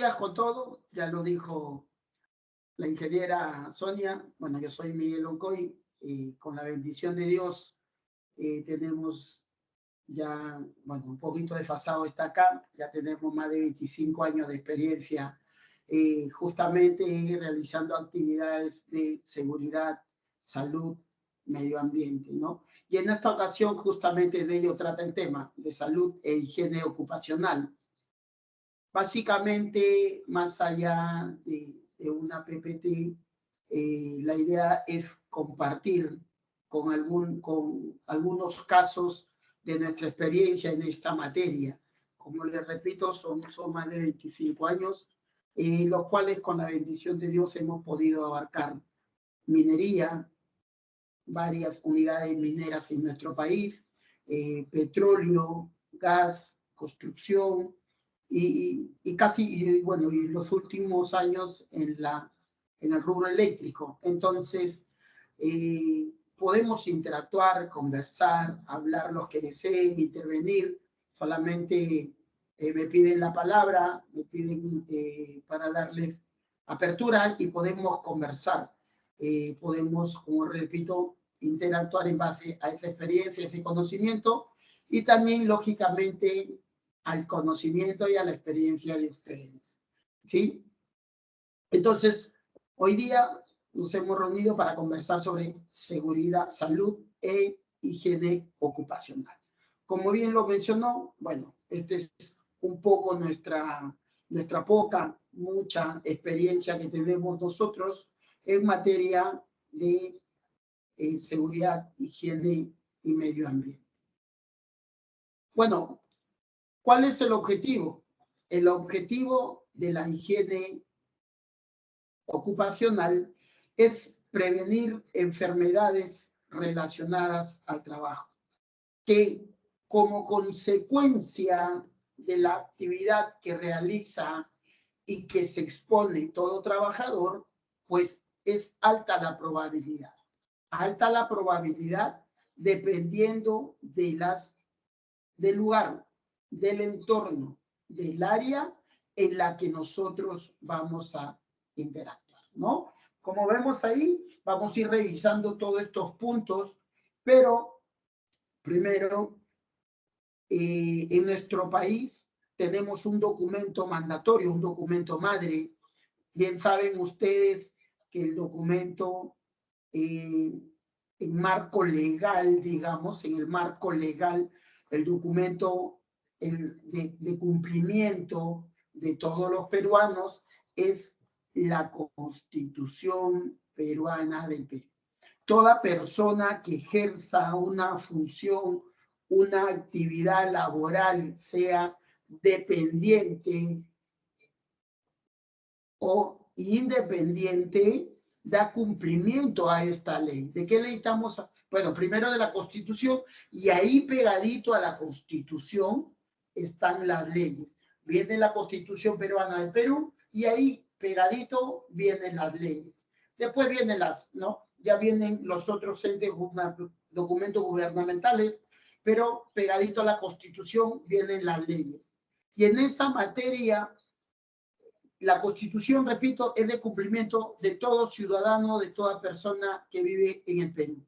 días con todo, ya lo dijo la ingeniera Sonia. Bueno, yo soy Miguel Oncoy y con la bendición de Dios tenemos ya, bueno, un poquito desfasado está acá, ya tenemos más de 25 años de experiencia justamente realizando actividades de seguridad, salud, medio ambiente, ¿no? Y en esta ocasión justamente de ello trata el tema de salud e higiene ocupacional. Básicamente, más allá de una PPT, la idea es compartir con algunos casos de nuestra experiencia en esta materia. Como les repito, son más de 25 años, los cuales con la bendición de Dios hemos podido abarcar minería, varias unidades mineras en nuestro país, petróleo, gas, construcción y casi, bueno, y los últimos años en el rubro eléctrico. Entonces, podemos interactuar, conversar, hablar los que deseen, intervenir. Solamente me piden la palabra, me piden para darles apertura y podemos conversar. Podemos, como repito, interactuar en base a esa experiencia, ese conocimiento y también, lógicamente, al conocimiento y a la experiencia de ustedes. ¿Sí? Entonces, hoy día nos hemos reunido para conversar sobre seguridad, salud e higiene ocupacional. Como bien lo mencionó, bueno, este es un poco nuestra mucha experiencia que tenemos nosotros en materia de seguridad, higiene y medio ambiente. Bueno, ¿cuál es el objetivo? El objetivo de la higiene ocupacional es prevenir enfermedades relacionadas al trabajo, que como consecuencia de la actividad que realiza y que se expone todo trabajador, pues es alta la probabilidad. Alta la probabilidad dependiendo del lugar, del entorno, del área en la que nosotros vamos a interactuar, ¿no? Como vemos ahí, vamos a ir revisando todos estos puntos, pero primero, en nuestro país tenemos un documento mandatorio, un documento madre. Bien saben ustedes que el documento, en marco legal, digamos, en el marco legal, el documento de cumplimiento de todos los peruanos es la Constitución peruana del Perú. Toda persona que ejerza una función, una actividad laboral, sea dependiente o independiente, da cumplimiento a esta ley. ¿De qué ley estamos? Bueno, primero de la Constitución, y ahí pegadito a la Constitución están las leyes. Viene la Constitución peruana del Perú y ahí pegadito vienen las leyes. Después vienen ¿no? Ya vienen los otros entes, documentos gubernamentales, pero pegadito a la Constitución vienen las leyes. Y en esa materia, la Constitución, repito, es de cumplimiento de todo ciudadano, de toda persona que vive en el Perú.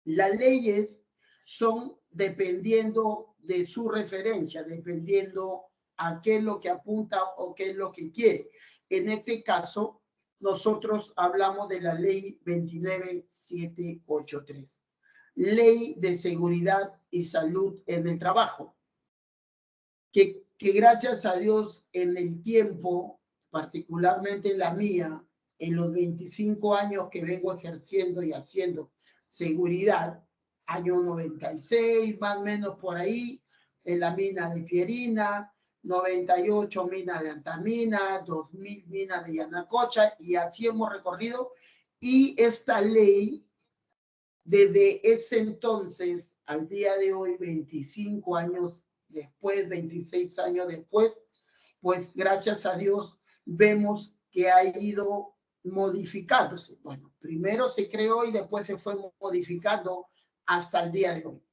Las leyes son dependiendo de su referencia, dependiendo a qué es lo que apunta o qué es lo que quiere. En este caso, nosotros hablamos de la Ley 29783, Ley de Seguridad y Salud en el Trabajo, que gracias a Dios en el tiempo, particularmente la mía, en los 25 años que vengo ejerciendo y haciendo seguridad, año 96, más o menos por ahí, en la mina de Pierina, 98 minas de Antamina, 2000 minas de Yanacocha, y así hemos recorrido. Y esta ley, desde ese entonces al día de hoy, 25 años después, 26 años después, pues gracias a Dios vemos que ha ido modificándose. Bueno, primero se creó y después se fue modificando hasta el día de hoy,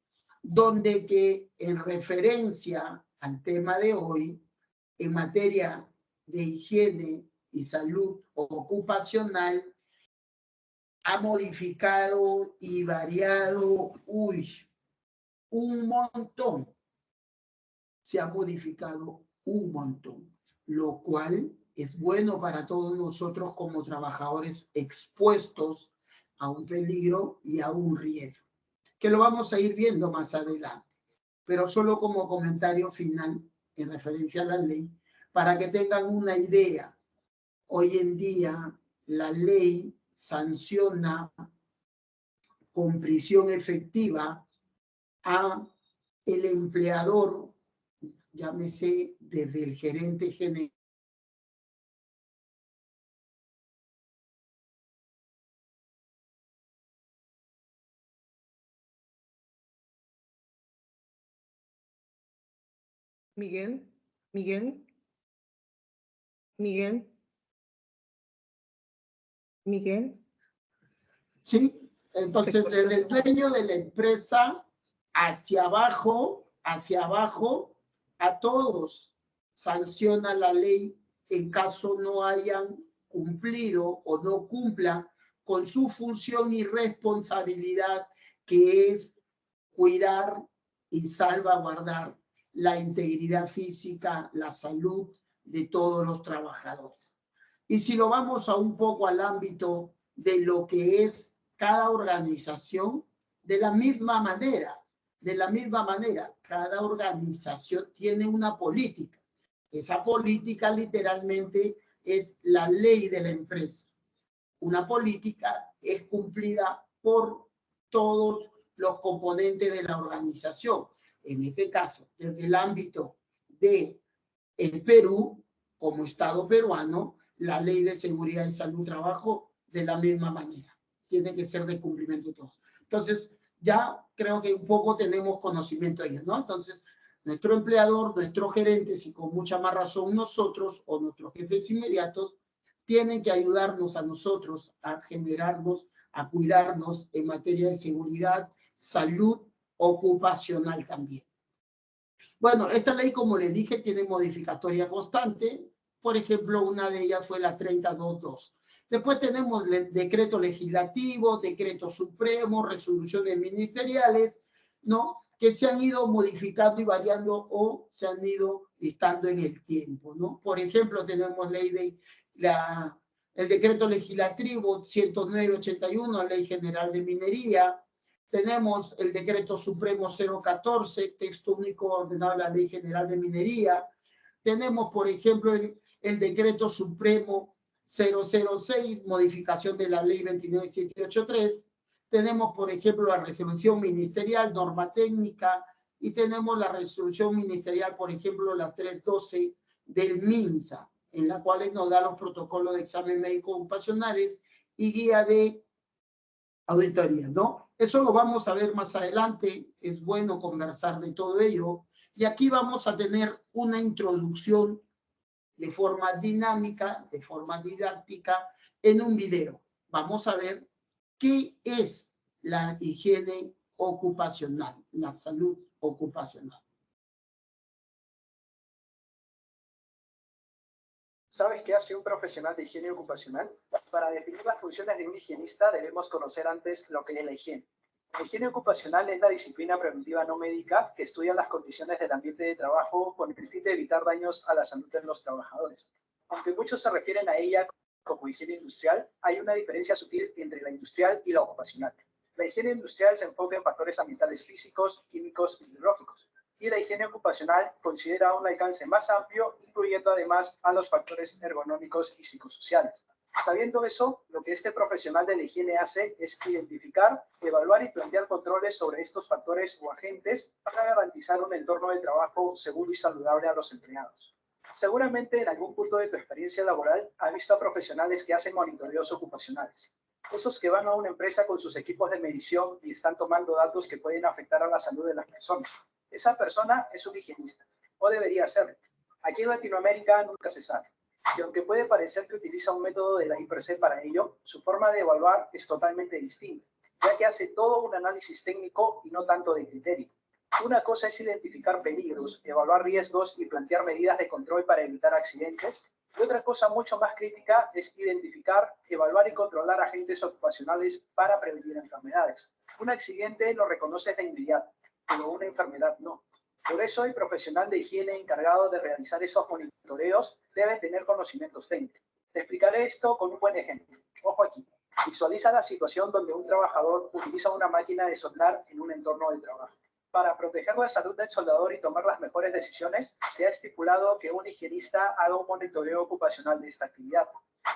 donde que en referencia al tema de hoy, en materia de higiene y salud ocupacional ha modificado y variado, un montón. Se ha modificado un montón, lo cual es bueno para todos nosotros como trabajadores expuestos a un peligro y a un riesgo, que lo vamos a ir viendo más adelante, pero solo como comentario final en referencia a la ley, para que tengan una idea. Hoy en día la ley sanciona con prisión efectiva a el empleador, llámese desde el gerente general, Miguel, Miguel, Miguel, Miguel. ¿sí? Entonces, desde el dueño de la empresa hacia abajo, a todos sanciona la ley en caso no hayan cumplido o no cumplan con su función y responsabilidad, que es cuidar y salvaguardar la integridad física, la salud de todos los trabajadores. Y si lo vamos a un poco al ámbito de lo que es cada organización, de la misma manera, cada organización tiene una política. Esa política literalmente es la ley de la empresa. Una política es cumplida por todos los componentes de la organización. En este caso, desde el ámbito de el Perú, como Estado peruano, la ley de seguridad y salud trabajo de la misma manera. Tiene que ser de cumplimiento de todos. Entonces, ya creo que un poco tenemos conocimiento de ello, ¿no? Entonces, nuestro empleador, nuestros gerentes y con mucha más razón nosotros o nuestros jefes inmediatos tienen que ayudarnos a nosotros a generarnos, a cuidarnos en materia de seguridad, salud ocupacional también. Bueno, esta ley, como les dije, tiene modificatoria constante. Por ejemplo, una de ellas fue la 3022. Después tenemos decreto legislativo, decreto supremo, resoluciones ministeriales, ¿no? Que se han ido modificando y variando o se han ido listando en el tiempo, ¿no? Por ejemplo, tenemos el decreto legislativo 109/81, Ley General de Minería. Tenemos el decreto supremo 014, texto único ordenado de la Ley General de Minería. Tenemos, por ejemplo, el decreto supremo 006, modificación de la Ley 29783. Tenemos, por ejemplo, la resolución ministerial, norma técnica, y tenemos la resolución ministerial, por ejemplo, la 312 del MINSA, en la cual nos da los protocolos de examen médico ocupacionales y guía de auditoría, ¿no? Eso lo vamos a ver más adelante, es bueno conversar de todo ello, y aquí vamos a tener una introducción de forma dinámica, de forma didáctica, en un video. Vamos a ver qué es la higiene ocupacional, la salud ocupacional. ¿Sabes qué hace un profesional de higiene ocupacional? Para definir las funciones de un higienista debemos conocer antes lo que es la higiene. La higiene ocupacional es la disciplina preventiva no médica que estudia las condiciones del ambiente de trabajo con el fin de evitar daños a la salud de los trabajadores. Aunque muchos se refieren a ella como higiene industrial, hay una diferencia sutil entre la industrial y la ocupacional. La higiene industrial se enfoca en factores ambientales físicos, químicos y biológicos, y la higiene ocupacional considera un alcance más amplio, incluyendo además a los factores ergonómicos y psicosociales. Sabiendo eso, lo que este profesional de la higiene hace es identificar, evaluar y plantear controles sobre estos factores o agentes para garantizar un entorno de trabajo seguro y saludable a los empleados. Seguramente en algún punto de tu experiencia laboral has visto a profesionales que hacen monitoreos ocupacionales. Esos que van a una empresa con sus equipos de medición y están tomando datos que pueden afectar a la salud de las personas. Esa persona es un higienista, o debería serlo. Aquí en Latinoamérica nunca se sabe. Y aunque puede parecer que utiliza un método de la IPRC para ello, su forma de evaluar es totalmente distinta, ya que hace todo un análisis técnico y no tanto de criterio. Una cosa es identificar peligros, evaluar riesgos y plantear medidas de control para evitar accidentes, Y otra cosa mucho más crítica es identificar, evaluar y controlar agentes ocupacionales para prevenir enfermedades. Un accidente lo reconoces de inmediato, pero una enfermedad no. Por eso el profesional de higiene encargado de realizar esos monitoreos debe tener conocimientos técnicos. Te explicaré esto con un buen ejemplo. Ojo aquí. Visualiza la situación donde un trabajador utiliza una máquina de soldar en un entorno de trabajo. Para proteger la salud del soldador y tomar las mejores decisiones, se ha estipulado que un higienista haga un monitoreo ocupacional de esta actividad.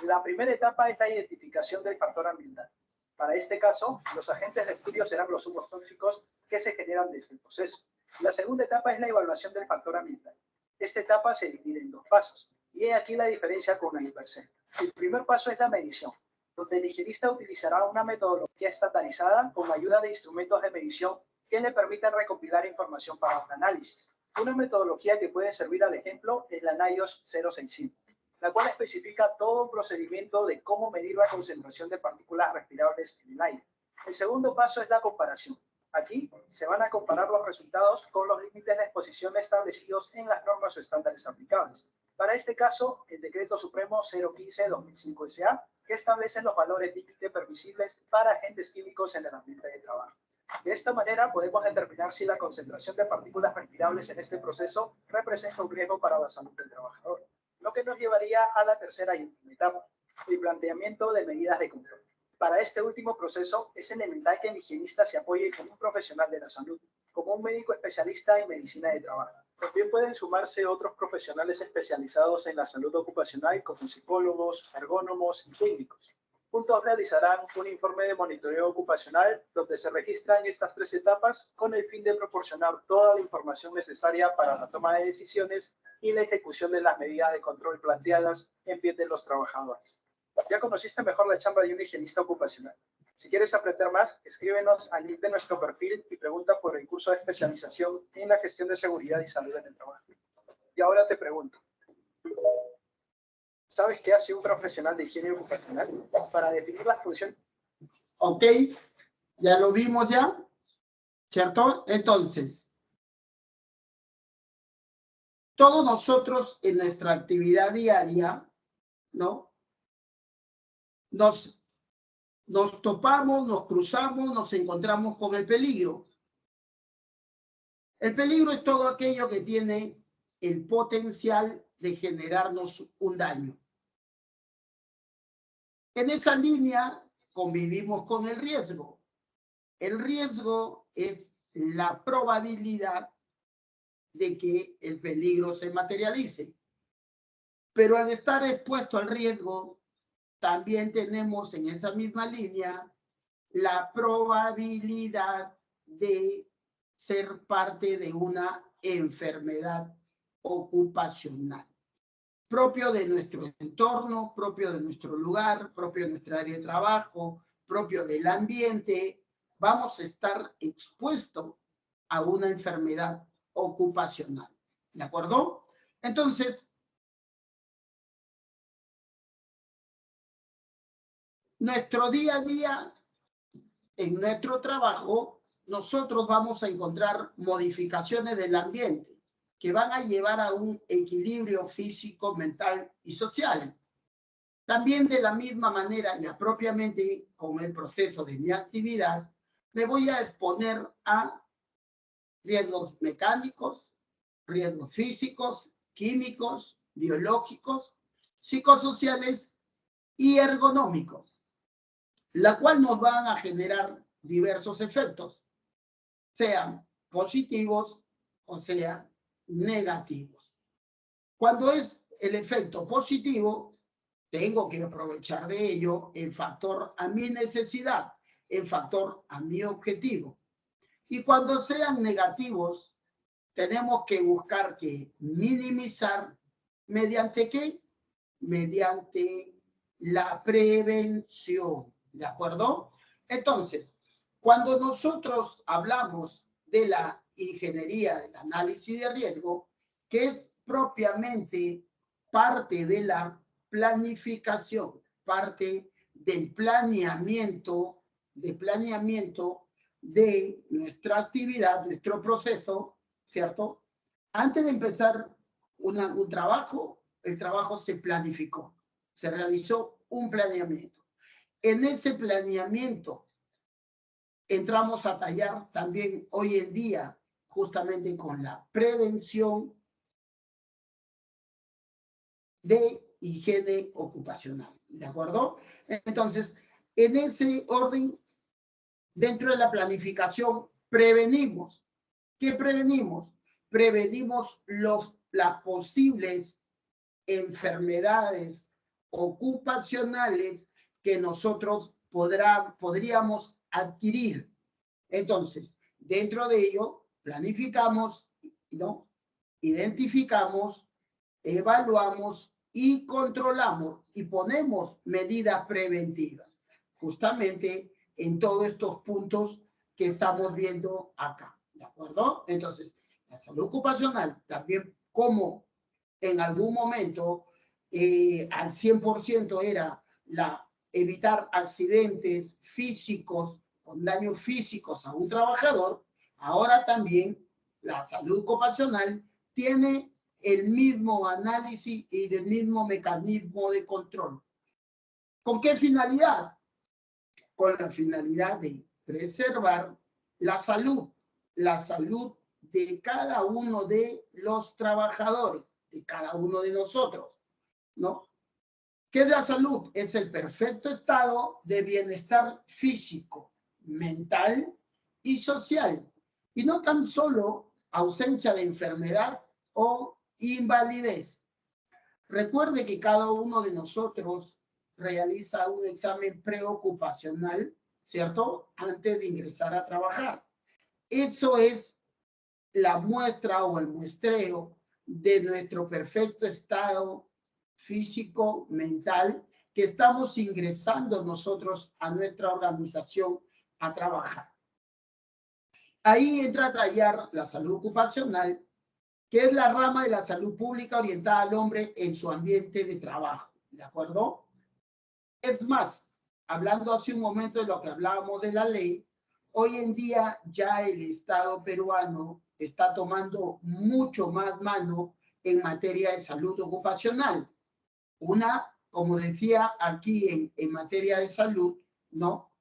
La primera etapa es la identificación del factor ambiental. Para este caso, los agentes de estudio serán los humos tóxicos que se generan de este proceso. La segunda etapa es la evaluación del factor ambiental. Esta etapa se divide en dos pasos, y he aquí la diferencia con el hipercel. El primer paso es la medición, donde el higienista utilizará una metodología estandarizada con ayuda de instrumentos de medición que le permitan recopilar información para un análisis. Una metodología que puede servir al ejemplo es la NIOSH 065, la cual especifica todo un procedimiento de cómo medir la concentración de partículas respirables en el aire. El segundo paso es la comparación. Aquí se van a comparar los resultados con los límites de exposición establecidos en las normas o estándares aplicables. Para este caso, el Decreto Supremo 015/2005 SA, que establece los valores límite permisibles para agentes químicos en el ambiente de trabajo. De esta manera podemos determinar si la concentración de partículas respirables en este proceso representa un riesgo para la salud del trabajador, lo que nos llevaría a la tercera y última etapa, el planteamiento de medidas de control. Para este último proceso es elemental que el higienista se apoye con un profesional de la salud, como un médico especialista en medicina de trabajo. También pueden sumarse otros profesionales especializados en la salud ocupacional como psicólogos, ergónomos y técnicos. Juntos realizarán un informe de monitoreo ocupacional donde se registran estas tres etapas con el fin de proporcionar toda la información necesaria para la toma de decisiones y la ejecución de las medidas de control planteadas en bien de los trabajadores. Ya conociste mejor la chamba de un higienista ocupacional. Si quieres aprender más, escríbenos al link de nuestro perfil y pregunta por el curso de especialización en la gestión de seguridad y salud en el trabajo. Y ahora te pregunto, ¿sabes qué hace un profesional de higiene ocupacional? Para definir las funciones. Ok, ya lo vimos ya, ¿cierto? Entonces, todos nosotros en nuestra actividad diaria, ¿no? Nos topamos, nos cruzamos, nos encontramos con el peligro. El peligro es todo aquello que tiene el potencial de generarnos un daño. En esa línea convivimos con el riesgo. El riesgo es la probabilidad de que el peligro se materialice. Pero al estar expuesto al riesgo, también tenemos en esa misma línea la probabilidad de ser parte de una enfermedad ocupacional, propio de nuestro entorno, propio de nuestro lugar, propio de nuestra área de trabajo, propio del ambiente. Vamos a estar expuestos a una enfermedad ocupacional. ¿De acuerdo? Entonces, nuestro día a día, en nuestro trabajo, nosotros vamos a encontrar modificaciones del ambiente que van a llevar a un equilibrio físico, mental y social. También de la misma manera y apropiadamente con el proceso de mi actividad, me voy a exponer a riesgos mecánicos, riesgos físicos, químicos, biológicos, psicosociales y ergonómicos, la cual nos van a generar diversos efectos, sean positivos o sean negativos. Cuando es el efecto positivo, tengo que aprovechar de ello en factor a mi necesidad, en factor a mi objetivo. Y cuando sean negativos, tenemos que buscar que minimizar, ¿mediante qué? Mediante la prevención, ¿de acuerdo? Entonces, cuando nosotros hablamos de la ingeniería del análisis de riesgo, que es propiamente parte de la planificación, parte del planeamiento de nuestra actividad, nuestro proceso, ¿cierto? Antes de empezar un trabajo, el trabajo se planificó, se realizó un planeamiento. En ese planeamiento entramos a tallar también hoy en día justamente con la prevención de higiene ocupacional, ¿de acuerdo? Entonces, en ese orden, dentro de la planificación, prevenimos. ¿Qué prevenimos? Prevenimos las posibles enfermedades ocupacionales que nosotros podríamos adquirir. Entonces, dentro de ello, planificamos, ¿no? Identificamos, evaluamos y controlamos y ponemos medidas preventivas, justamente en todos estos puntos que estamos viendo acá, ¿de acuerdo? Entonces, la salud ocupacional también, como en algún momento al 100% era evitar accidentes físicos con daños físicos a un trabajador, ahora también la salud ocupacional tiene el mismo análisis y el mismo mecanismo de control. ¿Con qué finalidad? Con la finalidad de preservar la salud de cada uno de los trabajadores, de cada uno de nosotros, ¿no? ¿Qué es la salud? Es el perfecto estado de bienestar físico, mental y social, y no tan solo ausencia de enfermedad o invalidez. Recuerde que cada uno de nosotros realiza un examen preocupacional, ¿cierto? Antes de ingresar a trabajar. Eso es la muestra o el muestreo de nuestro perfecto estado físico, mental, que estamos ingresando nosotros a nuestra organización a trabajar. Ahí entra a tallar la salud ocupacional, que es la rama de la salud pública orientada al hombre en su ambiente de trabajo, ¿de acuerdo? Es más, hablando hace un momento de lo que hablábamos de la ley, hoy en día ya el Estado peruano está tomando mucho más mano en materia de salud ocupacional. Una, como decía aquí en materia de salud, ¿no?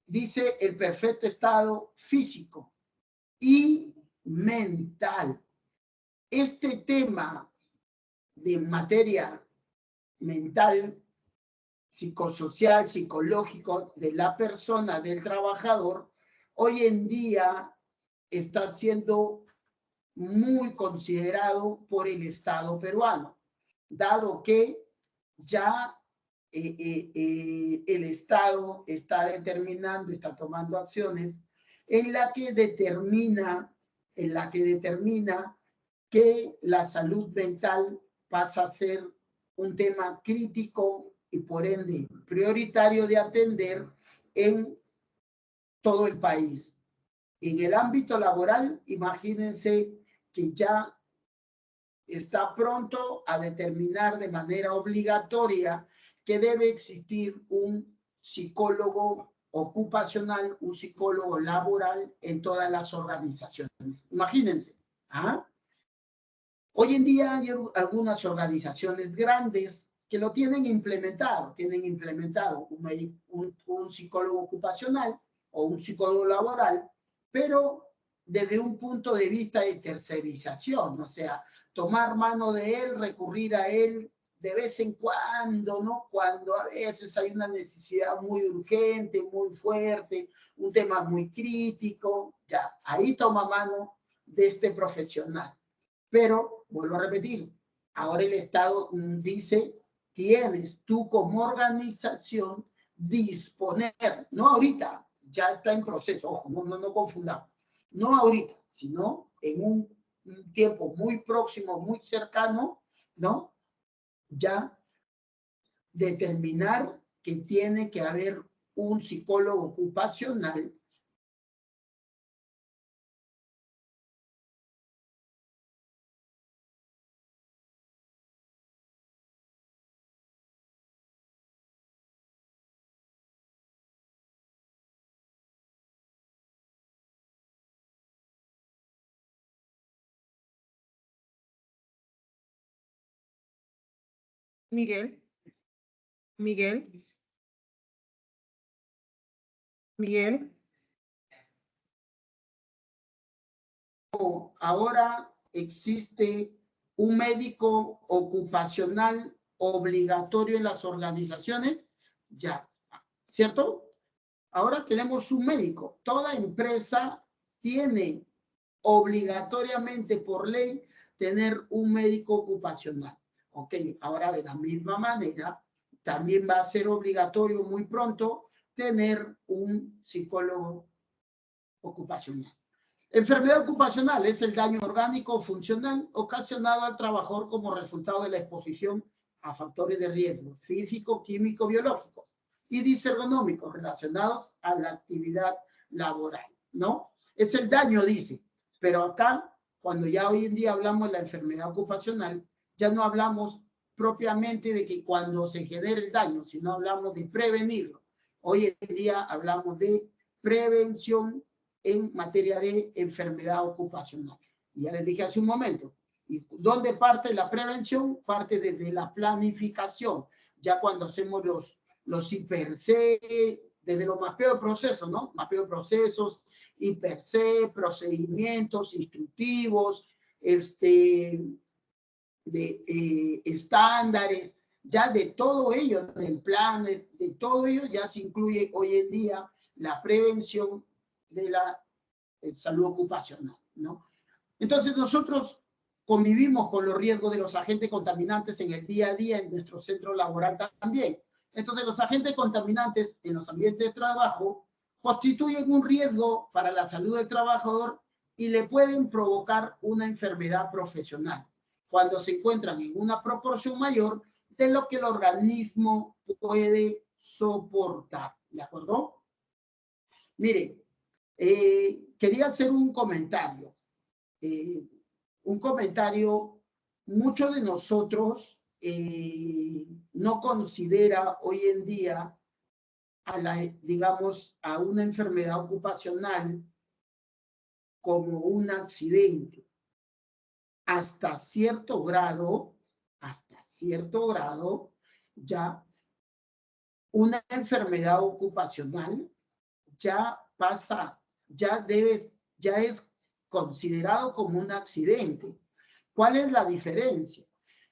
Dice el perfecto estado físico y mental. Este tema de materia mental, psicosocial, psicológico de la persona, del trabajador, hoy en día está siendo muy considerado por el Estado peruano, dado que ya el Estado está determinando, está tomando acciones en la que determina que la salud mental pasa a ser un tema crítico y por ende prioritario de atender en todo el país. En el ámbito laboral, imagínense que ya está pronto a determinar de manera obligatoria que debe existir un psicólogo ocupacional, un psicólogo laboral en todas las organizaciones. Imagínense. ¿Ah? Hoy en día hay algunas organizaciones grandes que lo tienen implementado un psicólogo ocupacional o un psicólogo laboral, pero desde un punto de vista de tercerización, o sea, tomar mano de él, recurrir a él de vez en cuando, ¿no? Cuando a veces hay una necesidad muy urgente, muy fuerte, un tema muy crítico, ya, ahí toma mano de este profesional. Pero, vuelvo a repetir, ahora el Estado dice, tienes tú como organización disponer, no ahorita, ya está en proceso, ojo, no confundamos, no ahorita, sino en un tiempo muy próximo, muy cercano, ¿no? Ya determinar que tiene que haber un psicólogo ocupacional Miguel, Miguel, Miguel, Ahora existe un médico ocupacional obligatorio en las organizaciones, ya, ¿cierto? Ahora tenemos un médico. Toda empresa tiene obligatoriamente por ley tener un médico ocupacional. Ok, ahora de la misma manera, también va a ser obligatorio muy pronto tener un psicólogo ocupacional. Enfermedad ocupacional es el daño orgánico o funcional ocasionado al trabajador como resultado de la exposición a factores de riesgo físico, químico, biológicos y disergonómicos relacionados a la actividad laboral, ¿no? Es el daño, dice, pero acá, cuando ya hoy en día hablamos de la enfermedad ocupacional, ya no hablamos propiamente de que cuando se genere el daño, sino hablamos de prevenirlo. Hoy en día hablamos de prevención en materia de enfermedad ocupacional. Y ya les dije hace un momento, ¿y dónde parte la prevención? Parte desde la planificación, ya cuando hacemos los IPRC, desde los mapeos de procesos, ¿no? Mapeo de procesos, IPRC, procedimientos instructivos, estándares, ya de todo ello, del plan, de todo ello ya se incluye hoy en día la prevención de la salud ocupacional, ¿no? Entonces nosotros convivimos con los riesgos de los agentes contaminantes en el día a día en nuestro centro laboral también. Entonces los agentes contaminantes en los ambientes de trabajo constituyen un riesgo para la salud del trabajador y le pueden provocar una enfermedad profesional cuando se encuentran en una proporción mayor de lo que el organismo puede soportar, ¿de acuerdo? Mire, quería hacer un comentario. Muchos de nosotros no considera hoy en día digamos, a una enfermedad ocupacional como un accidente. Hasta cierto grado, ya una enfermedad ocupacional ya pasa, ya es considerado como un accidente. ¿Cuál es la diferencia?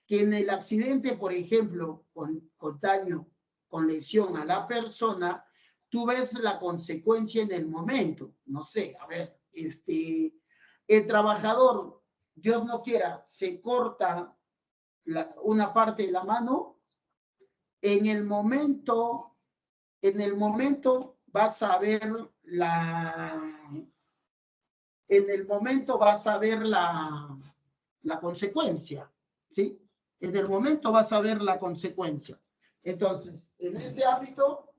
Que en el accidente, por ejemplo, con daño, con lesión a la persona, tú ves la consecuencia en el momento. No sé, a ver, el trabajador, Dios no quiera, se corta una parte de la mano, en el momento vas a ver la consecuencia, ¿sí? En el momento vas a ver la consecuencia. Entonces, en ese ámbito,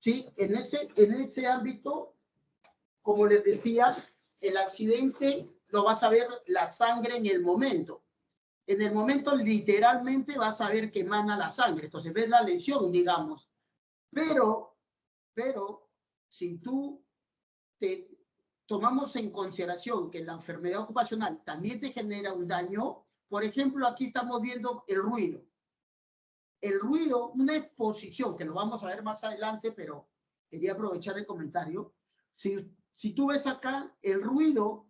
¿sí? En ese ámbito, como les decía, el accidente lo vas a ver la sangre en el momento. En el momento literalmente vas a ver que emana la sangre. Entonces ves la lesión, digamos. Pero si tú tomamos en consideración que la enfermedad ocupacional también te genera un daño, por ejemplo, aquí estamos viendo el ruido. El ruido, una exposición, que lo vamos a ver más adelante, pero quería aprovechar el comentario. Si tú ves acá, el ruido,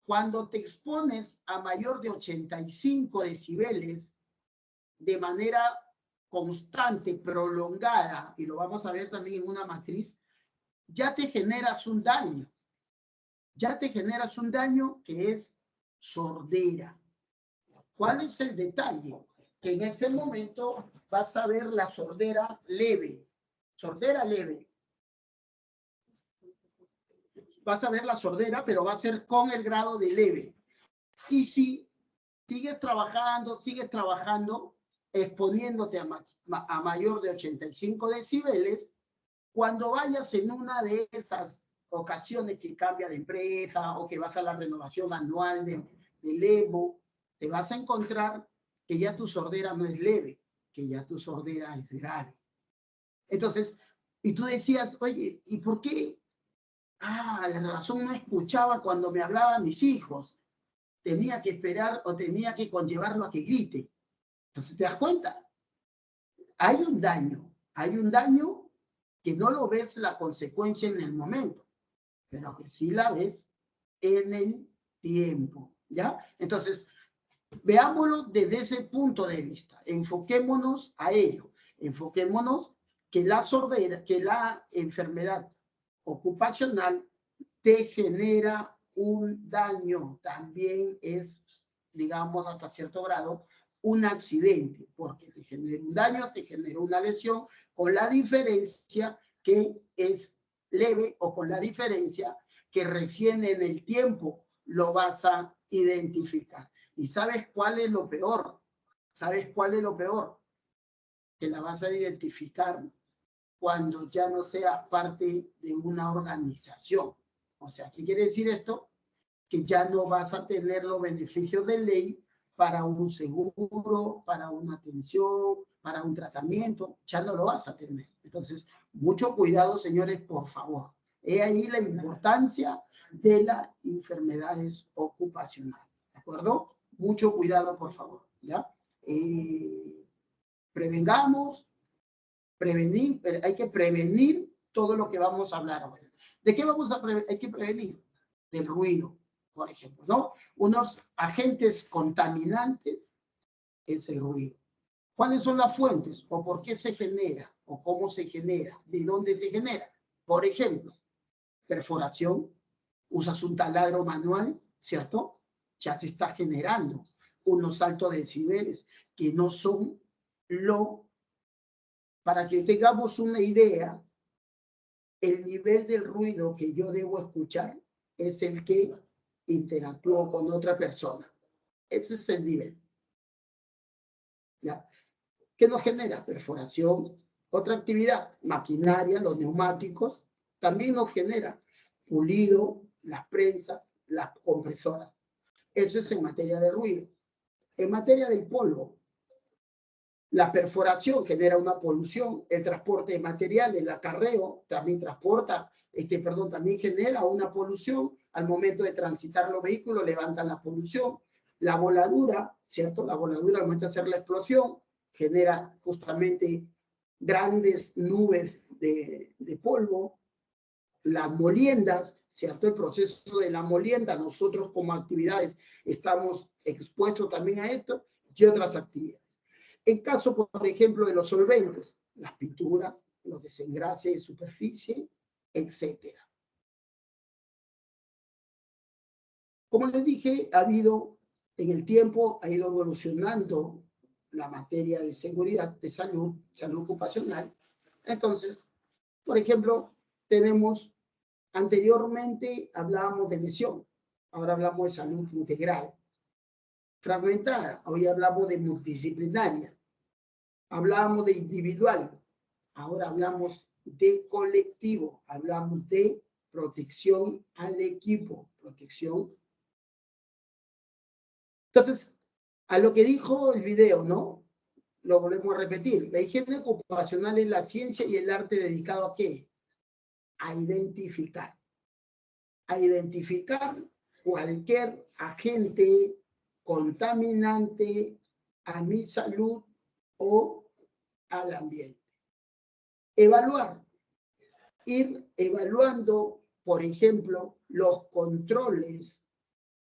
cuando te expones a mayor de 85 decibeles de manera constante, prolongada, y lo vamos a ver también en una matriz, ya te generas un daño. Ya te generas un daño que es sordera. ¿Cuál es el detalle? Que en ese momento vas a ver la sordera leve. Sordera leve. Vas a ver la sordera, pero va a ser con el grado de leve. Y si sigues trabajando, exponiéndote a mayor de 85 decibeles, cuando vayas en una de esas ocasiones que cambia de empresa o que vas a la renovación anual del EVO, te vas a encontrar que ya tu sordera no es leve, que ya tu sordera es grave. Entonces, y tú decías, oye, ¿y por qué? Ah, de razón no escuchaba cuando me hablaban mis hijos. Tenía que esperar o tenía que conllevarlo a que grite. Entonces, ¿te das cuenta? Hay un daño que no lo ves la consecuencia en el momento, pero que sí la ves en el tiempo, ¿ya? Entonces, veámoslo desde ese punto de vista. Enfoquémonos a ello. Enfoquémonos que la sordera, que la enfermedad ocupacional te genera un daño. También es, digamos, hasta cierto grado, un accidente, porque te genera un daño, te genera una lesión, con la diferencia que es leve o con la diferencia que recién en el tiempo lo vas a identificar. ¿Y sabes cuál es lo peor? ¿Sabes cuál es lo peor? Que la vas a identificar cuando ya no seas parte de una organización. O sea, ¿qué quiere decir esto? Que ya no vas a tener los beneficios de ley para un seguro, para una atención, para un tratamiento, ya no lo vas a tener. Entonces, mucho cuidado, señores, por favor. He ahí la importancia de las enfermedades ocupacionales, ¿de acuerdo? Mucho cuidado, por favor, ¿ya? Prevengamos, prevenir, hay que prevenir todo lo que vamos a hablar hoy. ¿De qué vamos a prevenir? Hay que prevenir del ruido, por ejemplo, ¿no? Unos agentes contaminantes es el ruido. ¿Cuáles son las fuentes? ¿O por qué se genera? ¿O cómo se genera? ¿De dónde se genera? Por ejemplo, perforación, usas un taladro manual, ¿cierto? Ya se está generando unos altos decibeles que no son lo... Para que tengamos una idea, el nivel del ruido que yo debo escuchar es el que interactúo con otra persona. Ese es el nivel. ¿Ya? ¿Qué nos genera? Perforación. Otra actividad, maquinaria, los neumáticos, también nos genera pulido, las prensas, las compresoras. Eso es en materia de ruido. En materia del polvo, la perforación genera una polución, el transporte de materiales, el acarreo también también genera una polución. Al momento de transitar los vehículos levantan la polución. La voladura, ¿cierto? La voladura al momento de hacer la explosión genera justamente grandes nubes de polvo. Las moliendas, ¿cierto? El proceso de la molienda, nosotros como actividades estamos expuestos también a esto y otras actividades. En caso, por ejemplo, de los solventes, las pinturas, los desengrases de superficie, etc. Como les dije, en el tiempo ha ido evolucionando la materia de seguridad, de salud ocupacional. Entonces, por ejemplo, anteriormente hablábamos de lesión, ahora hablamos de salud integral. Fragmentada, hoy hablamos de multidisciplinaria. Hablábamos de individual, ahora hablamos de colectivo, hablamos de protección al equipo, protección. Entonces, a lo que dijo el video, ¿no? Lo volvemos a repetir. La higiene ocupacional es la ciencia y el arte dedicado ¿a qué? A identificar cualquier agente contaminante a mi salud o al ambiente. Evaluar. Ir evaluando, por ejemplo, los controles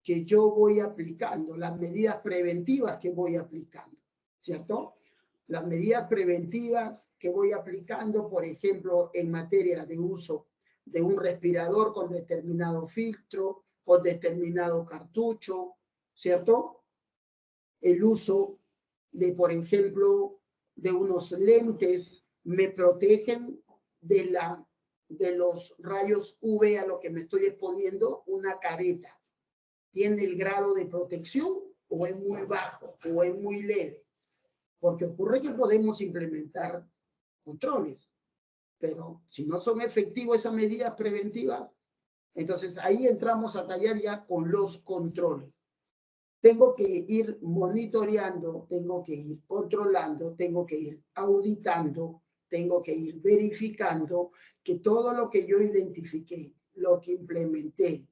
que yo voy aplicando, las medidas preventivas que voy aplicando, ¿cierto? Las medidas preventivas que voy aplicando, por ejemplo, en materia de uso de un respirador con determinado filtro, con determinado cartucho, ¿cierto? El uso de, por ejemplo, de unos lentes me protegen de los rayos UV a lo que me estoy exponiendo. Una careta tiene el grado de protección o es muy bajo o es muy leve, porque ocurre que podemos implementar controles, pero si no son efectivos esas medidas preventivas, entonces ahí entramos a tallar ya con los controles. tengo que ir monitoreando, tengo que ir controlando, tengo que ir auditando, tengo que ir verificando que todo lo que yo identifiqué, lo que implementé,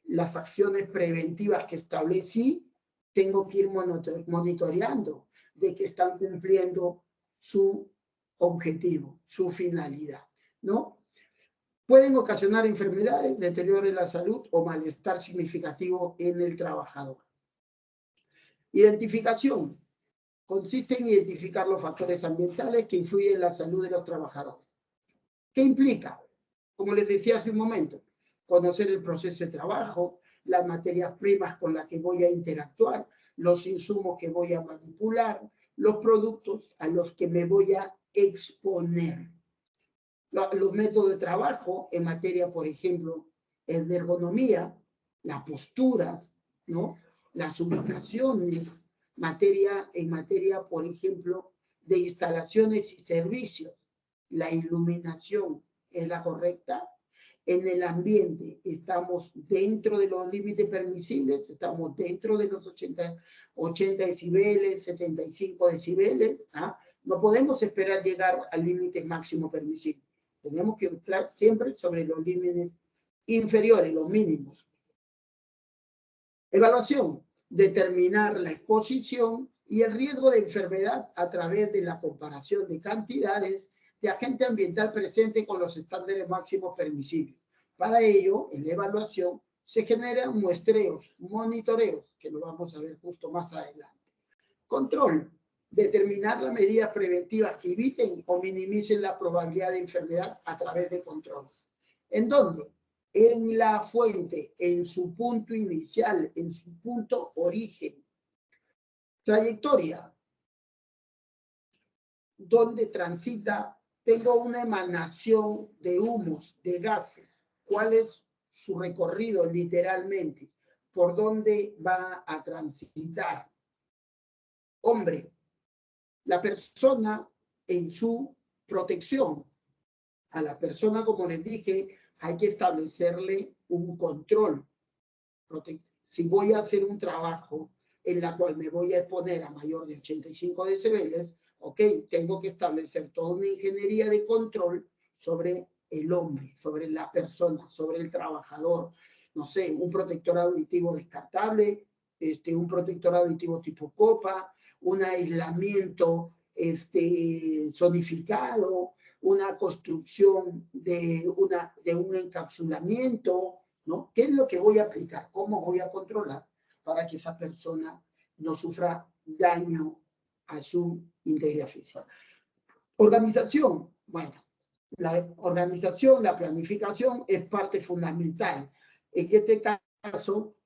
las acciones preventivas que establecí, tengo que ir monitoreando de que están cumpliendo su objetivo, su finalidad, ¿no? Pueden ocasionar enfermedades, deterioro de la salud o malestar significativo en el trabajador. Identificación. Consiste en identificar los factores ambientales que influyen en la salud de los trabajadores. ¿Qué implica? Como les decía hace un momento, conocer el proceso de trabajo, las materias primas con las que voy a interactuar, los insumos que voy a manipular, los productos a los que me voy a exponer. Los métodos de trabajo en materia, por ejemplo, de ergonomía, las posturas, ¿no? Las ubicaciones, en materia, por ejemplo, de instalaciones y servicios. La iluminación es la correcta. En el ambiente estamos dentro de los límites permisibles, estamos dentro de los 80 decibeles, 75 decibeles. ¿Ah? No podemos esperar llegar al límite máximo permisible. Tenemos que entrar siempre sobre los límites inferiores, los mínimos. Evaluación. Determinar la exposición y el riesgo de enfermedad a través de la comparación de cantidades de agente ambiental presente con los estándares máximos permisibles. Para ello, en la evaluación, se generan muestreos, monitoreos, que lo vamos a ver justo más adelante. Control. Determinar las medidas preventivas que eviten o minimicen la probabilidad de enfermedad a través de controles. ¿En dónde? En la fuente, en su punto inicial, en su punto origen. Trayectoria. Donde transita, tengo una emanación de humos, de gases. ¿Cuál es su recorrido literalmente? ¿Por dónde va a transitar? Hombre. La persona en su protección. A la persona, como les dije, hay que establecerle un control. Si voy a hacer un trabajo en la cual me voy a exponer a mayor de 85 decibeles, ok, tengo que establecer toda una ingeniería de control sobre el hombre, sobre la persona, sobre el trabajador. No sé, un protector auditivo descartable, un protector auditivo tipo copa, un aislamiento zonificado, una construcción de un encapsulamiento, ¿no? ¿Qué es lo que voy a aplicar? ¿Cómo voy a controlar para que esa persona no sufra daño a su integridad física? Organización. Bueno, la organización, la planificación es parte fundamental. En este caso,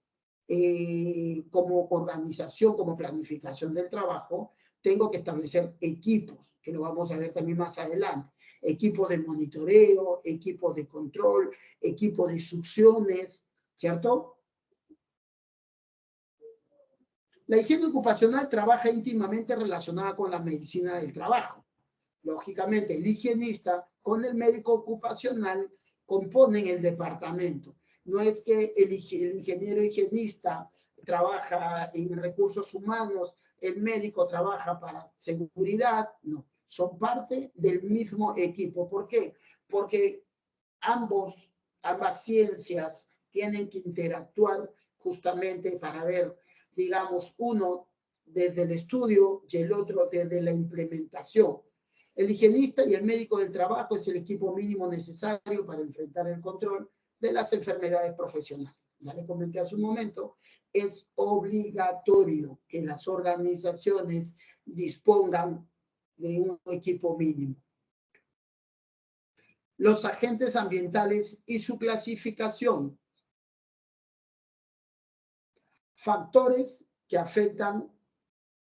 como organización, como planificación del trabajo, tengo que establecer equipos, que lo vamos a ver también más adelante. Equipos de monitoreo, equipos de control, equipos de succiones, ¿cierto? La higiene ocupacional trabaja íntimamente relacionada con la medicina del trabajo. Lógicamente, el higienista con el médico ocupacional componen el departamento. No es que el ingeniero higienista trabaja en recursos humanos, el médico trabaja para seguridad, no. Son parte del mismo equipo. ¿Por qué? Porque ambas ciencias tienen que interactuar justamente para ver, digamos, uno desde el estudio y el otro desde la implementación. El higienista y el médico del trabajo es el equipo mínimo necesario para enfrentar el control de las enfermedades profesionales. Ya le comenté hace un momento, es obligatorio que las organizaciones dispongan de un equipo mínimo. Los agentes ambientales y su clasificación. Factores que afectan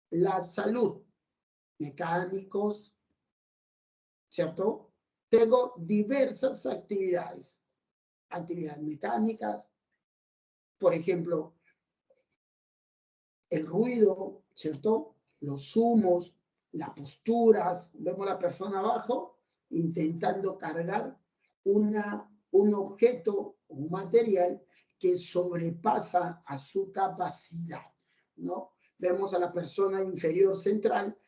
la salud. Mecánicos, ¿cierto? Tengo diversas actividades. Actividades mecánicas, por ejemplo, el ruido, ¿cierto? Los humos, las posturas. Vemos a la persona abajo intentando cargar un objeto, un material que sobrepasa a su capacidad, ¿no? Vemos a la persona inferior central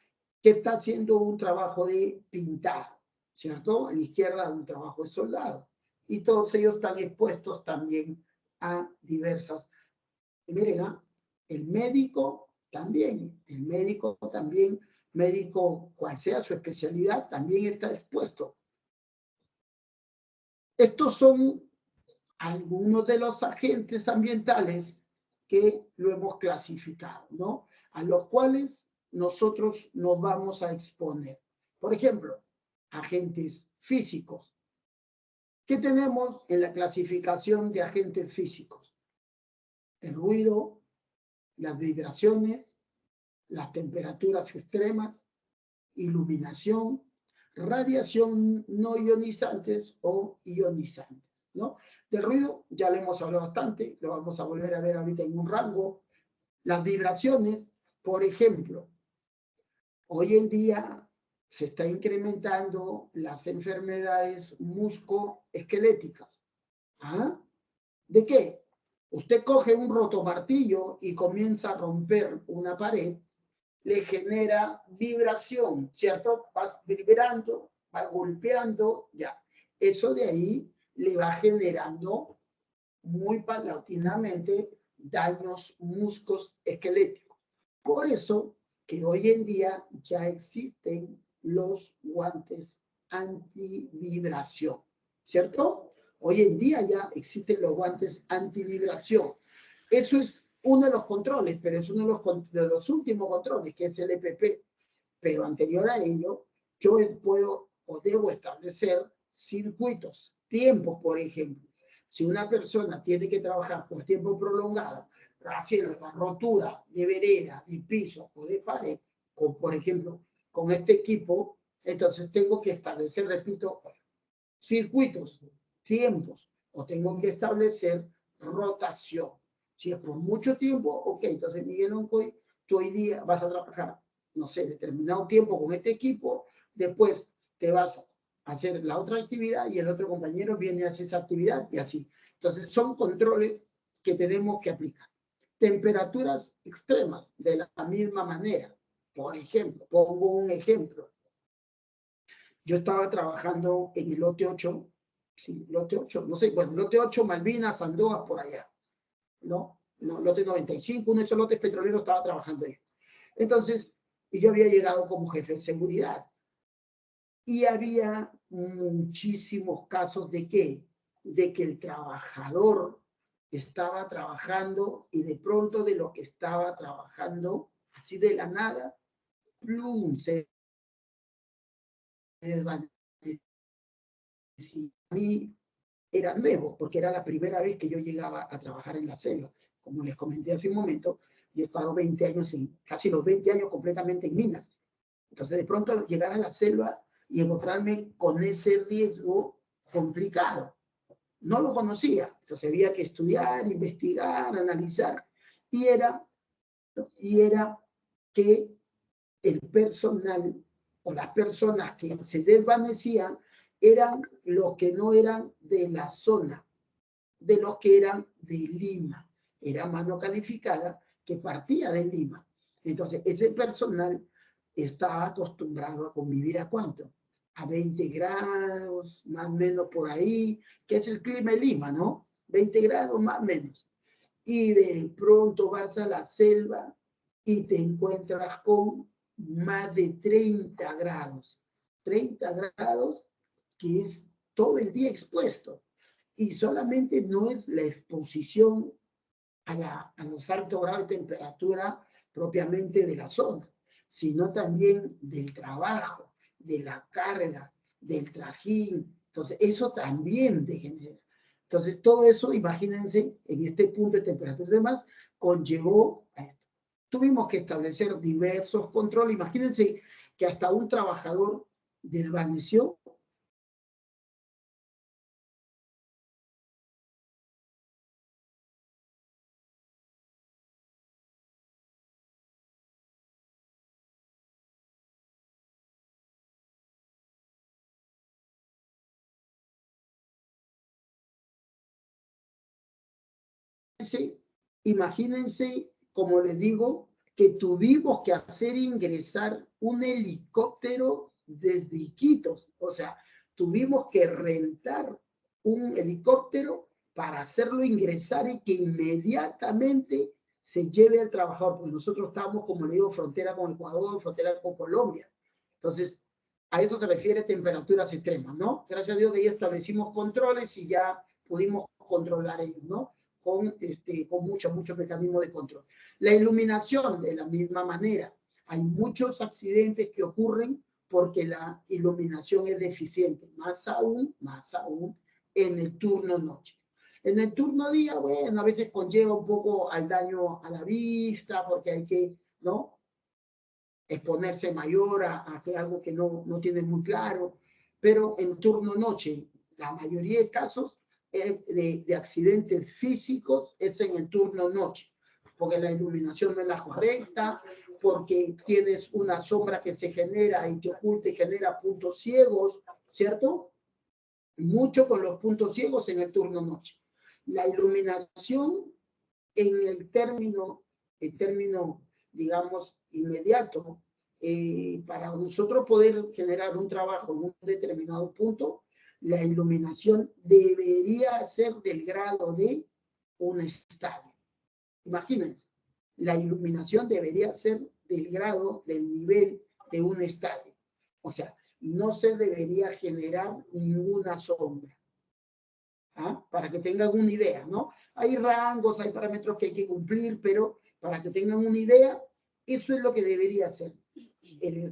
que está haciendo un trabajo de pintado, ¿cierto? A la izquierda un trabajo de soldado. Y todos ellos están expuestos también a diversas. Y miren, el médico también, médico, cual sea su especialidad, también está expuesto. Estos son algunos de los agentes ambientales que lo hemos clasificado, ¿no? A los cuales nosotros nos vamos a exponer. Por ejemplo, agentes físicos. ¿Qué tenemos en la clasificación de agentes físicos? El ruido, las vibraciones, las temperaturas extremas, iluminación, radiación no ionizantes o ionizantes, ¿no? Del ruido ya lo hemos hablado bastante, lo vamos a volver a ver ahorita en un rango. Las vibraciones, por ejemplo, hoy en día se está incrementando las enfermedades musculoesqueléticas. ¿Ah? ¿De qué? Usted coge un rotomartillo y comienza a romper una pared, le genera vibración, ¿cierto? Vas vibrando, va golpeando, ya. Eso de ahí le va generando muy paulatinamente daños musculoesqueléticos. Por eso que hoy en día ya existen los guantes antivibración, ¿cierto? Hoy en día ya existen los guantes antivibración. Eso es uno de los controles, pero es uno de los últimos controles, que es el EPP. Pero anterior a ello, yo puedo o debo establecer circuitos, tiempos, por ejemplo. Si una persona tiene que trabajar por tiempo prolongado, haciendo la rotura de vereda, de piso o de pared, con, por ejemplo, con este equipo, entonces tengo que establecer, repito, circuitos, tiempos, o tengo que establecer rotación. Si es por mucho tiempo, ok, entonces Miguel Oncoy, tú hoy día vas a trabajar, no sé, determinado tiempo con este equipo, después te vas a hacer la otra actividad y el otro compañero viene a hacer esa actividad y así. Entonces son controles que tenemos que aplicar. Temperaturas extremas de la misma manera. Por ejemplo, pongo un ejemplo. Yo estaba trabajando en el lote 8, sí, lote 8, no sé, bueno, lote 8, Malvinas, Andoas, por allá, ¿no? No, lote 95, uno de esos lotes petroleros estaba trabajando ahí. Entonces, y yo había llegado como jefe de seguridad. Y había muchísimos casos de ¿qué? De que el trabajador estaba trabajando y de pronto de lo que estaba trabajando, así de la nada, plum, se desvanecía. A mí era nuevo, porque era la primera vez que yo llegaba a trabajar en la selva. Como les comenté hace un momento, yo he estado 20 años, casi los 20 años completamente en minas. Entonces, de pronto llegar a la selva y encontrarme con ese riesgo complicado. No lo conocía, entonces había que estudiar, investigar, analizar, y era, que el personal o las personas que se desvanecían eran los que no eran de la zona, de los que eran de Lima. Era mano calificada que partía de Lima. Entonces, ese personal está acostumbrado a convivir ¿a cuánto? A 20 grados, más o menos por ahí, que es el clima de Lima, ¿no? 20 grados más o menos. Y de pronto vas a la selva y te encuentras con más de 30 grados. 30 grados que es todo el día expuesto. Y solamente no es la exposición a los altos grados de temperatura propiamente de la zona, sino también del trabajo, de la carga, del trajín. Entonces, eso también degenera. Entonces, todo eso, imagínense, en este punto de temperatura y demás, conllevó a esto. Tuvimos que establecer diversos controles. Imagínense que hasta un trabajador desvaneció imagínense, como les digo, que tuvimos que hacer ingresar un helicóptero desde Iquitos. O sea, tuvimos que rentar un helicóptero para hacerlo ingresar y que inmediatamente se lleve al trabajador, porque nosotros estamos, como le digo, frontera con Ecuador, frontera con Colombia. Entonces, a eso se refiere temperaturas extremas, ¿no? Gracias a Dios de ahí establecimos controles y ya pudimos controlar ellos, ¿no? Con muchos mecanismos de control. La iluminación, de la misma manera. Hay muchos accidentes que ocurren porque la iluminación es deficiente, más aún en el turno noche. En el turno día, bueno, a veces conlleva un poco al daño a la vista, porque hay que, ¿no?, exponerse mayor a que algo que no tiene muy claro, pero en turno noche, la mayoría de casos de accidentes físicos es en el turno noche, porque la iluminación no es la correcta, porque tienes una sombra que se genera y te oculta y genera puntos ciegos, ¿cierto? Mucho con los puntos ciegos en el turno noche. La iluminación en el término, digamos, inmediato, para nosotros poder generar un trabajo en un determinado punto, la iluminación debería ser del grado de un estadio. Imagínense, la iluminación debería ser del grado, del nivel de un estadio. O sea, no se debería generar ninguna sombra. ¿Ah? Para que tengan una idea, ¿no? Hay rangos, hay parámetros que hay que cumplir, pero para que tengan una idea, eso es lo que debería ser.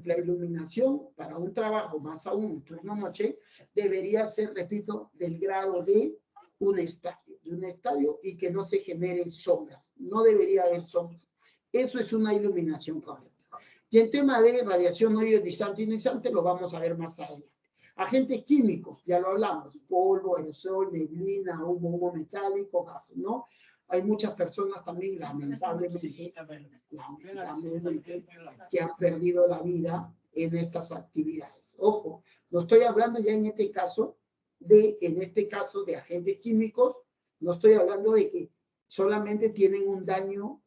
La iluminación para un trabajo, más aún en turno noche, debería ser, repito, del grado de un estadio y que no se generen sombras. No debería haber sombras. Eso es una iluminación correcta. Y en tema de radiación no ionizante y ionizante lo vamos a ver más adelante. Agentes químicos, ya lo hablamos, polvo, aerosol, neblina, humo metálico, gases, ¿no? Hay muchas personas también, lamentablemente, que han perdido la vida en estas actividades. Ojo, no estoy hablando ya en este caso de agentes químicos, no estoy hablando de que solamente tienen un daño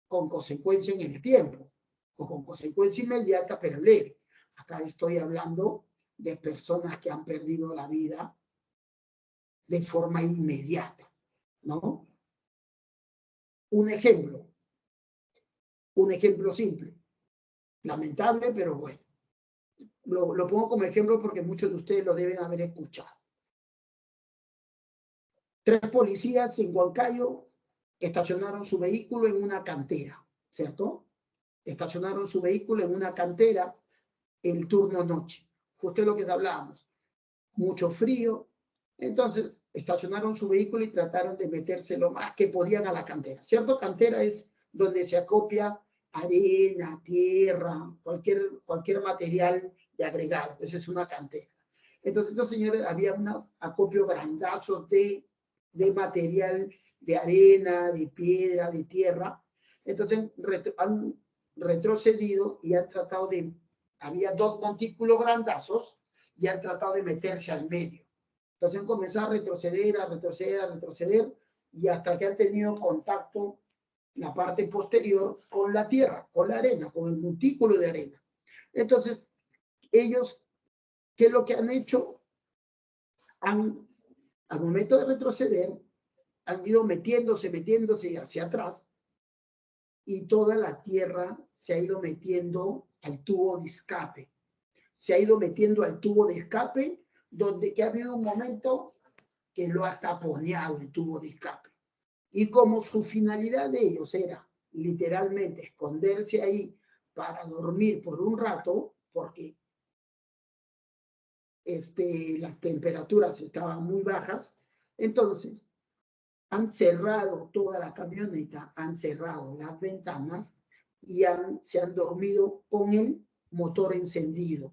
con consecuencia en el tiempo, o con consecuencia inmediata, pero leve. Acá estoy hablando de personas que han perdido la vida de forma inmediata, ¿no? Un ejemplo simple, lamentable, pero bueno. Lo pongo como ejemplo porque muchos de ustedes lo deben haber escuchado. 3 policías en Huancayo estacionaron su vehículo en una cantera, ¿cierto? Estacionaron su vehículo en una cantera el turno noche. Justo lo que hablábamos. Mucho frío. Entonces, estacionaron su vehículo y trataron de meterse lo más que podían a la cantera. ¿Cierto? Cantera es donde se acopia arena, tierra, cualquier material de agregado. Esa es una cantera. Entonces, estos señores, había un acopio grandazo de material de arena, de piedra, de tierra. Entonces, han retrocedido y han tratado de... Había 2 montículos grandazos y han tratado de meterse al medio. Entonces han comenzado a retroceder, y hasta que han tenido contacto la parte posterior con la tierra, con la arena, con el montículo de arena. Entonces, ellos, ¿qué es lo que han hecho? Al momento de retroceder, han ido metiéndose hacia atrás, y toda la tierra se ha ido metiendo al tubo de escape. Donde que ha habido un momento que lo ha taponeado el tubo de escape. Y como su finalidad de ellos era literalmente esconderse ahí para dormir por un rato, porque las temperaturas estaban muy bajas, entonces han cerrado toda la camioneta, han cerrado las ventanas y se han dormido con el motor encendido.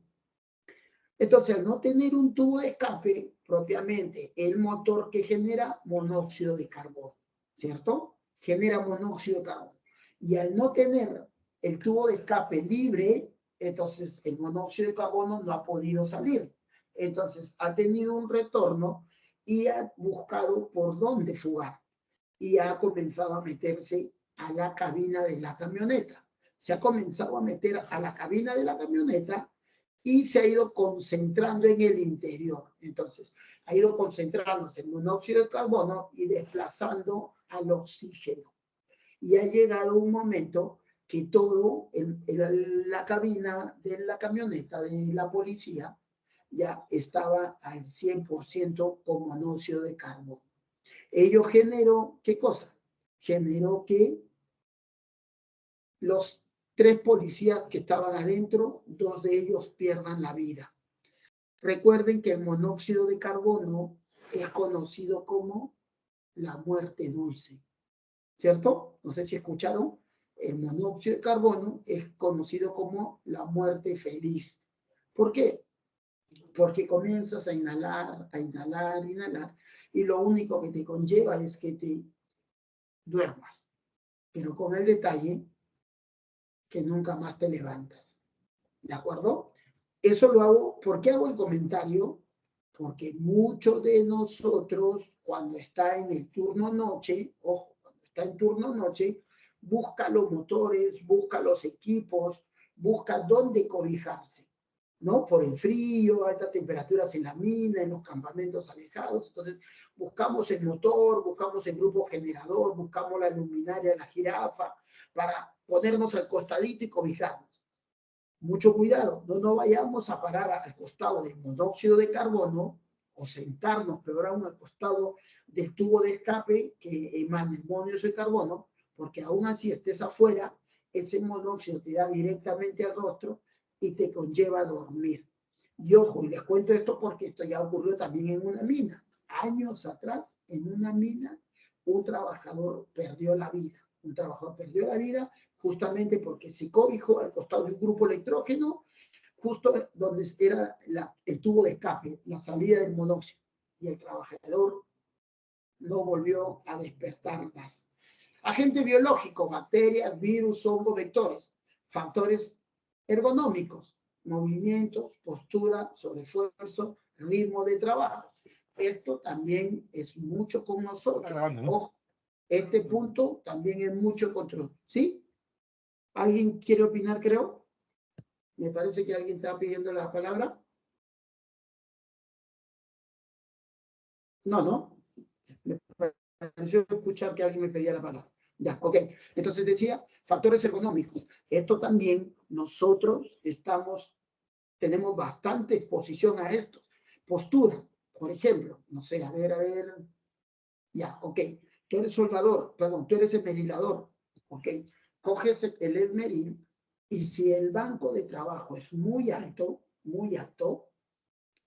Entonces, al no tener un tubo de escape, propiamente, el motor que genera monóxido de carbono, ¿cierto? Genera monóxido de carbono. Y al no tener el tubo de escape libre, entonces el monóxido de carbono no ha podido salir. Entonces, ha tenido un retorno y ha buscado por dónde fugar. y ha comenzado a meterse a la cabina de la camioneta. Se ha comenzado a meter a la cabina de la camioneta y se ha ido concentrando en el interior. Entonces, ha ido concentrándose en monóxido de carbono y desplazando al oxígeno. Y ha llegado un momento que todo la cabina de la camioneta de la policía ya estaba al 100% con monóxido de carbono. Ello generó, ¿qué cosa? Generó que los 3 policías que estaban adentro, 2 de ellos pierdan la vida. Recuerden que el monóxido de carbono es conocido como la muerte dulce, ¿cierto? No sé si escucharon. El monóxido de carbono es conocido como la muerte feliz. ¿Por qué? Porque comienzas a inhalar, inhalar, y lo único que te conlleva es que te duermas, pero con el detalle que nunca más te levantas. ¿De acuerdo? Eso lo hago, ¿por qué hago el comentario? Porque muchos de nosotros, cuando está en el turno noche, ojo, cuando está en turno noche, busca los motores, busca los equipos, busca dónde cobijarse, ¿no? Por el frío, altas temperaturas en la mina, en los campamentos alejados. Entonces, buscamos el motor, buscamos el grupo generador, buscamos la luminaria de la jirafa para ponernos al costadito y cobijarnos. Mucho cuidado, no vayamos a parar al costado del monóxido de carbono o sentarnos, peor aún, al costado del tubo de escape que emana el monóxido de carbono, porque aún así estés afuera, ese monóxido te da directamente al rostro y te conlleva a dormir. Y ojo, y les cuento esto porque esto ya ocurrió también en una mina. Años atrás, en una mina, un trabajador perdió la vida. Un trabajador perdió la vida justamente porque se cobijó al costado de un grupo electrógeno, justo donde era el tubo de escape, la salida del monóxido. Y el trabajador no volvió a despertar más. Agente biológico, bacterias, virus, hongos, vectores, factores ergonómicos, movimientos, postura, sobreesfuerzo, ritmo de trabajo. Esto también es mucho con nosotros. Ojo, este punto también es mucho control. ¿Sí? ¿Alguien quiere opinar, creo? Me parece que alguien está pidiendo la palabra. No. Me pareció escuchar que alguien me pedía la palabra. Ya, ok. Entonces decía, factores ergonómicos. Esto también nosotros tenemos bastante exposición a estos. Posturas, por ejemplo. No sé, a ver. Ya, ok. Tú eres soldador, perdón, tú eres esmerilador. Ok. Coges el esmeril y si el banco de trabajo es muy alto,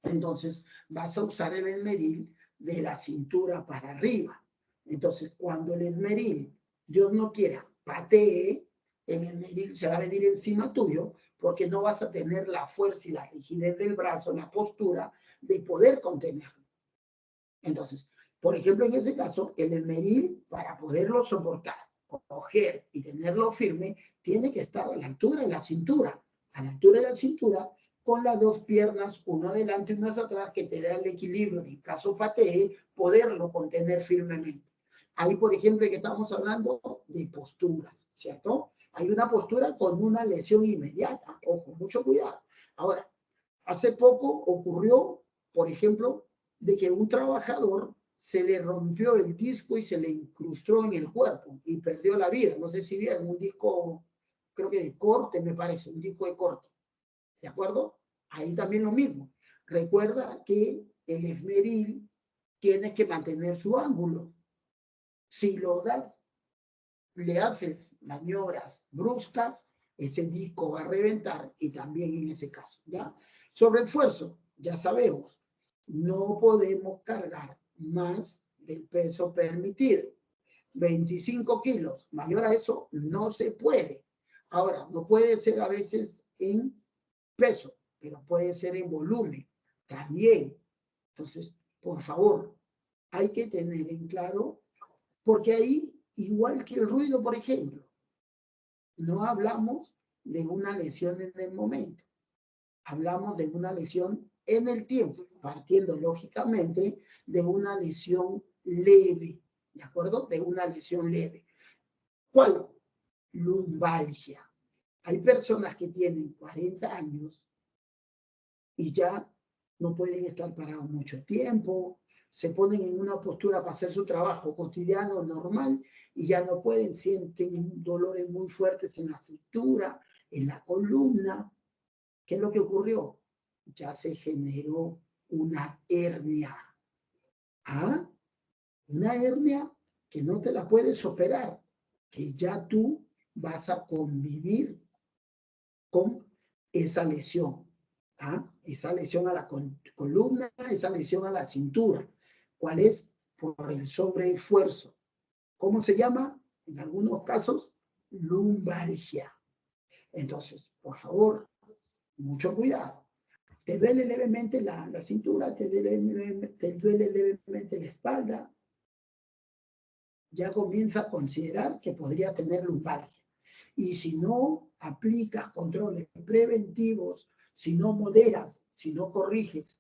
entonces vas a usar el esmeril de la cintura para arriba. Entonces, cuando el esmeril, Dios no quiera, patee, el esmeril se va a venir encima tuyo porque no vas a tener la fuerza y la rigidez del brazo, la postura de poder contenerlo. Entonces, por ejemplo, en ese caso, el esmeril, para poderlo soportar, coger y tenerlo firme, tiene que estar a la altura de la cintura. A la altura de la cintura, con las 2 piernas, uno adelante y uno atrás, que te da el equilibrio de en caso patee, poderlo contener firmemente. Ahí, por ejemplo, que estamos hablando de posturas, ¿cierto? Hay una postura con una lesión inmediata. Ojo, mucho cuidado. Ahora, hace poco ocurrió, por ejemplo, de que un trabajador se le rompió el disco y se le incrustó en el cuerpo y perdió la vida. No sé si vieron un disco, creo que de corte, me parece, un disco de corte. ¿De acuerdo? Ahí también lo mismo. Recuerda que el esmeril tiene que mantener su ángulo. Si lo das, le haces maniobras bruscas, ese disco va a reventar y también en ese caso, ¿ya? Sobre esfuerzo, ya sabemos, no podemos cargar más del peso permitido. 25 kilos, mayor a eso, no se puede. Ahora, no puede ser a veces en peso, pero puede ser en volumen también. Entonces, por favor, hay que tener en claro, porque ahí, igual que el ruido, por ejemplo, no hablamos de una lesión en el momento, hablamos de una lesión en el tiempo, partiendo lógicamente de una lesión leve, ¿de acuerdo? De una lesión leve. ¿Cuál? Lumbalgia. Hay personas que tienen 40 años y ya no pueden estar parados mucho tiempo, se ponen en una postura para hacer su trabajo cotidiano, normal, y ya no pueden, sienten dolores muy fuertes en la cintura, en la columna. ¿Qué es lo que ocurrió? Ya se generó una hernia. ¿Ah? Una hernia que no te la puedes operar, que ya tú vas a convivir con esa lesión. ¿Ah? Esa lesión a la columna, esa lesión a la cintura. ¿Cuál es? Por el sobreesfuerzo. ¿Cómo se llama? En algunos casos, lumbalgia. Entonces, por favor, mucho cuidado. Te duele levemente la cintura, te duele levemente la espalda, ya comienza a considerar que podría tener lumbalgia. Y si no aplicas controles preventivos, si no moderas, si no corriges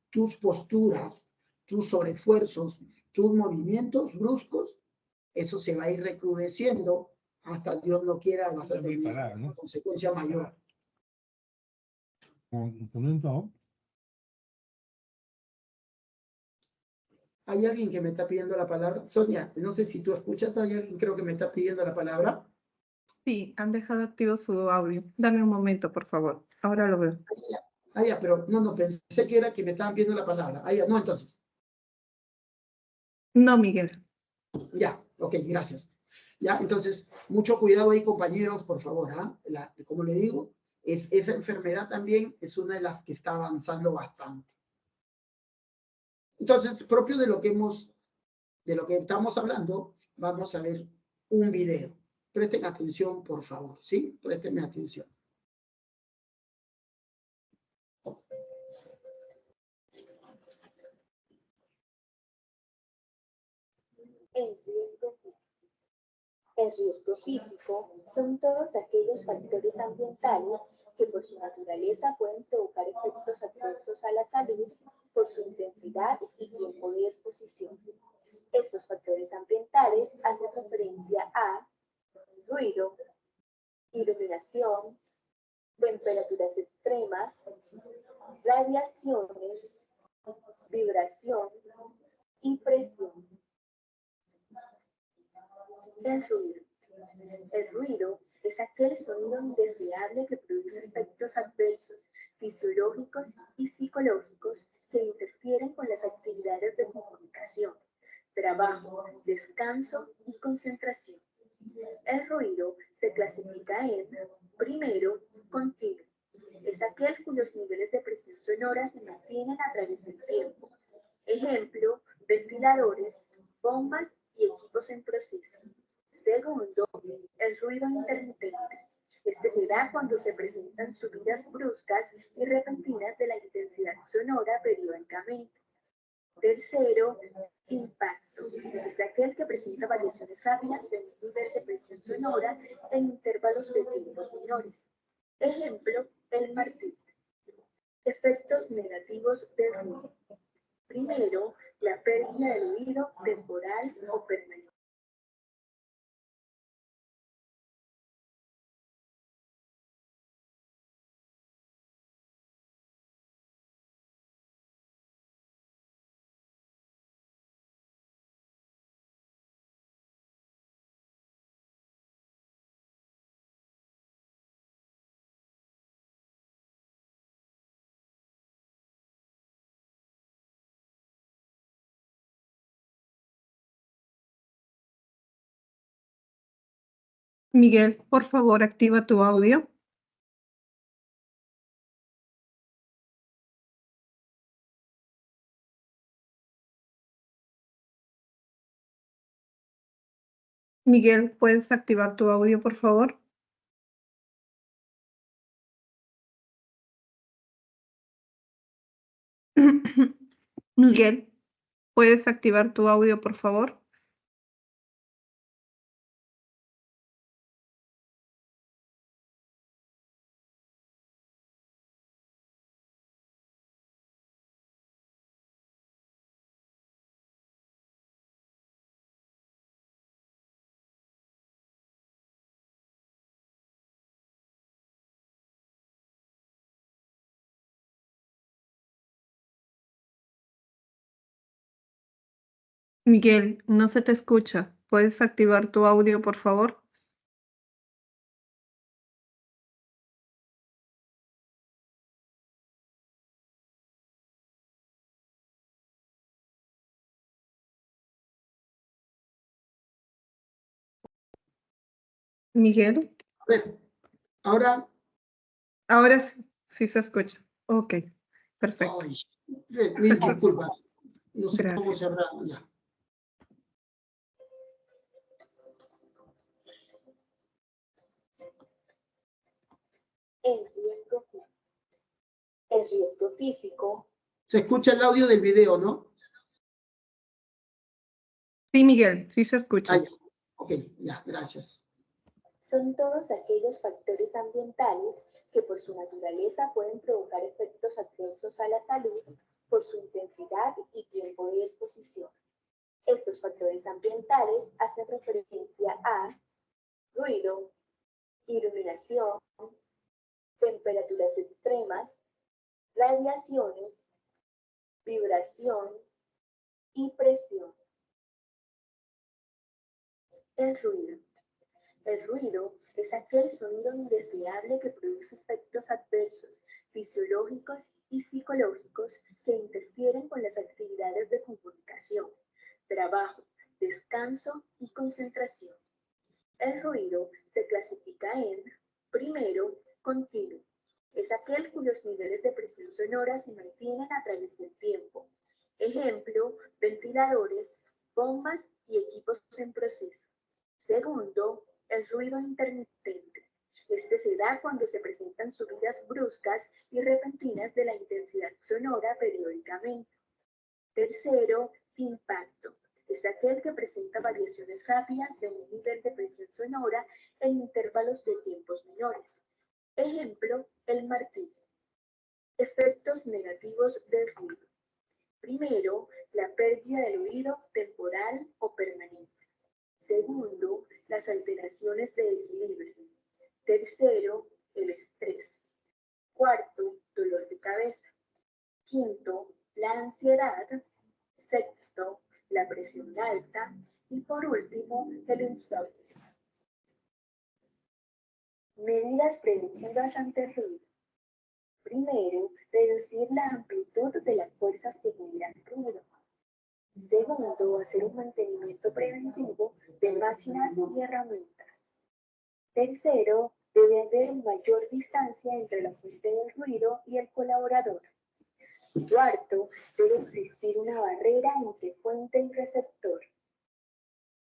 tus posturas, tus sobreesfuerzos, tus movimientos bruscos, eso se va a ir recrudeciendo hasta Dios no quiera, vas a tener una consecuencia mayor. Hay alguien que me está pidiendo la palabra. Sonia, no sé si tú escuchas, hay alguien creo que me está pidiendo la palabra. Sí, han dejado activo su audio. Dame un momento, por favor. Ahora lo veo. Pero no, pensé que era que me estaban pidiendo la palabra. No, entonces. No, Miguel. Ya, ok, gracias. Ya, entonces, mucho cuidado ahí, compañeros, por favor. Como le digo, esa enfermedad también es una de las que está avanzando bastante. Entonces, propio de lo que estamos hablando, vamos a ver un video. Presten atención, por favor, ¿sí? Presten atención. El riesgo físico son todos aquellos factores ambientales que por su naturaleza pueden provocar efectos adversos a la salud por su intensidad y tiempo de exposición. Estos factores ambientales hacen referencia a ruido, iluminación, temperaturas extremas, radiaciones, vibración y presión. El ruido. El ruido es aquel sonido indeseable que produce efectos adversos fisiológicos y psicológicos que interfieren con las actividades de comunicación, trabajo, descanso y concentración. El ruido se clasifica en, primero, continuo. Es aquel cuyos niveles de presión sonora se mantienen a través del tiempo. Ejemplo, ventiladores, bombas y equipos en proceso. Segundo, el ruido intermitente. Este se da cuando se presentan subidas bruscas y repentinas de la intensidad sonora periódicamente. Tercero, impacto. Es aquel que presenta variaciones rápidas de un nivel de presión sonora en intervalos de tiempos menores. Ejemplo, el martillo. Efectos negativos del ruido. Primero, la pérdida del oído temporal o permanente. Miguel, por favor, activa tu audio. Miguel, ¿puedes activar tu audio, por favor? Miguel, ¿puedes activar tu audio, por favor? Miguel, no se te escucha. ¿Puedes activar tu audio, por favor? Miguel, A ver, ahora, ahora sí, sí se escucha. Ok, perfecto. ay, mil disculpas. No sé cómo Gracias. se habrá, ya. El riesgo físico Se escucha el audio del video, ¿no? Sí, Miguel, sí se escucha. Ah, ya. Ok, ya, gracias. son todos aquellos factores ambientales que por su naturaleza pueden provocar efectos adversos a la salud por su intensidad y tiempo de exposición. Estos factores ambientales hacen referencia a ruido, iluminación, temperaturas extremas, radiaciones, vibración y presión. El ruido. El ruido es aquel sonido indeseable que produce efectos adversos, fisiológicos y psicológicos que interfieren con las actividades de comunicación, trabajo, descanso y concentración. El ruido se clasifica en, primero, continuo. Es aquel cuyos niveles de presión sonora se mantienen a través del tiempo. Ejemplo, ventiladores, bombas y equipos en proceso. Segundo, el ruido intermitente. Este se da cuando se presentan subidas bruscas y repentinas de la intensidad sonora periódicamente. Tercero, impacto. Es aquel que presenta variaciones rápidas de un nivel de presión sonora en intervalos de tiempos menores. Ejemplo, el martillo. Efectos negativos del ruido. Primero, la pérdida del oído temporal o permanente. Segundo, las alteraciones de equilibrio. Tercero, el estrés. Cuarto, dolor de cabeza. Quinto, la ansiedad. Sexto, la presión alta. Y por último, el insomnio. Medidas preventivas ante el ruido. Primero, reducir la amplitud de las fuerzas que generan ruido. Segundo, hacer un mantenimiento preventivo de máquinas y herramientas. Tercero, debe haber mayor distancia entre la fuente del ruido y el colaborador. Cuarto, debe existir una barrera entre fuente y receptor.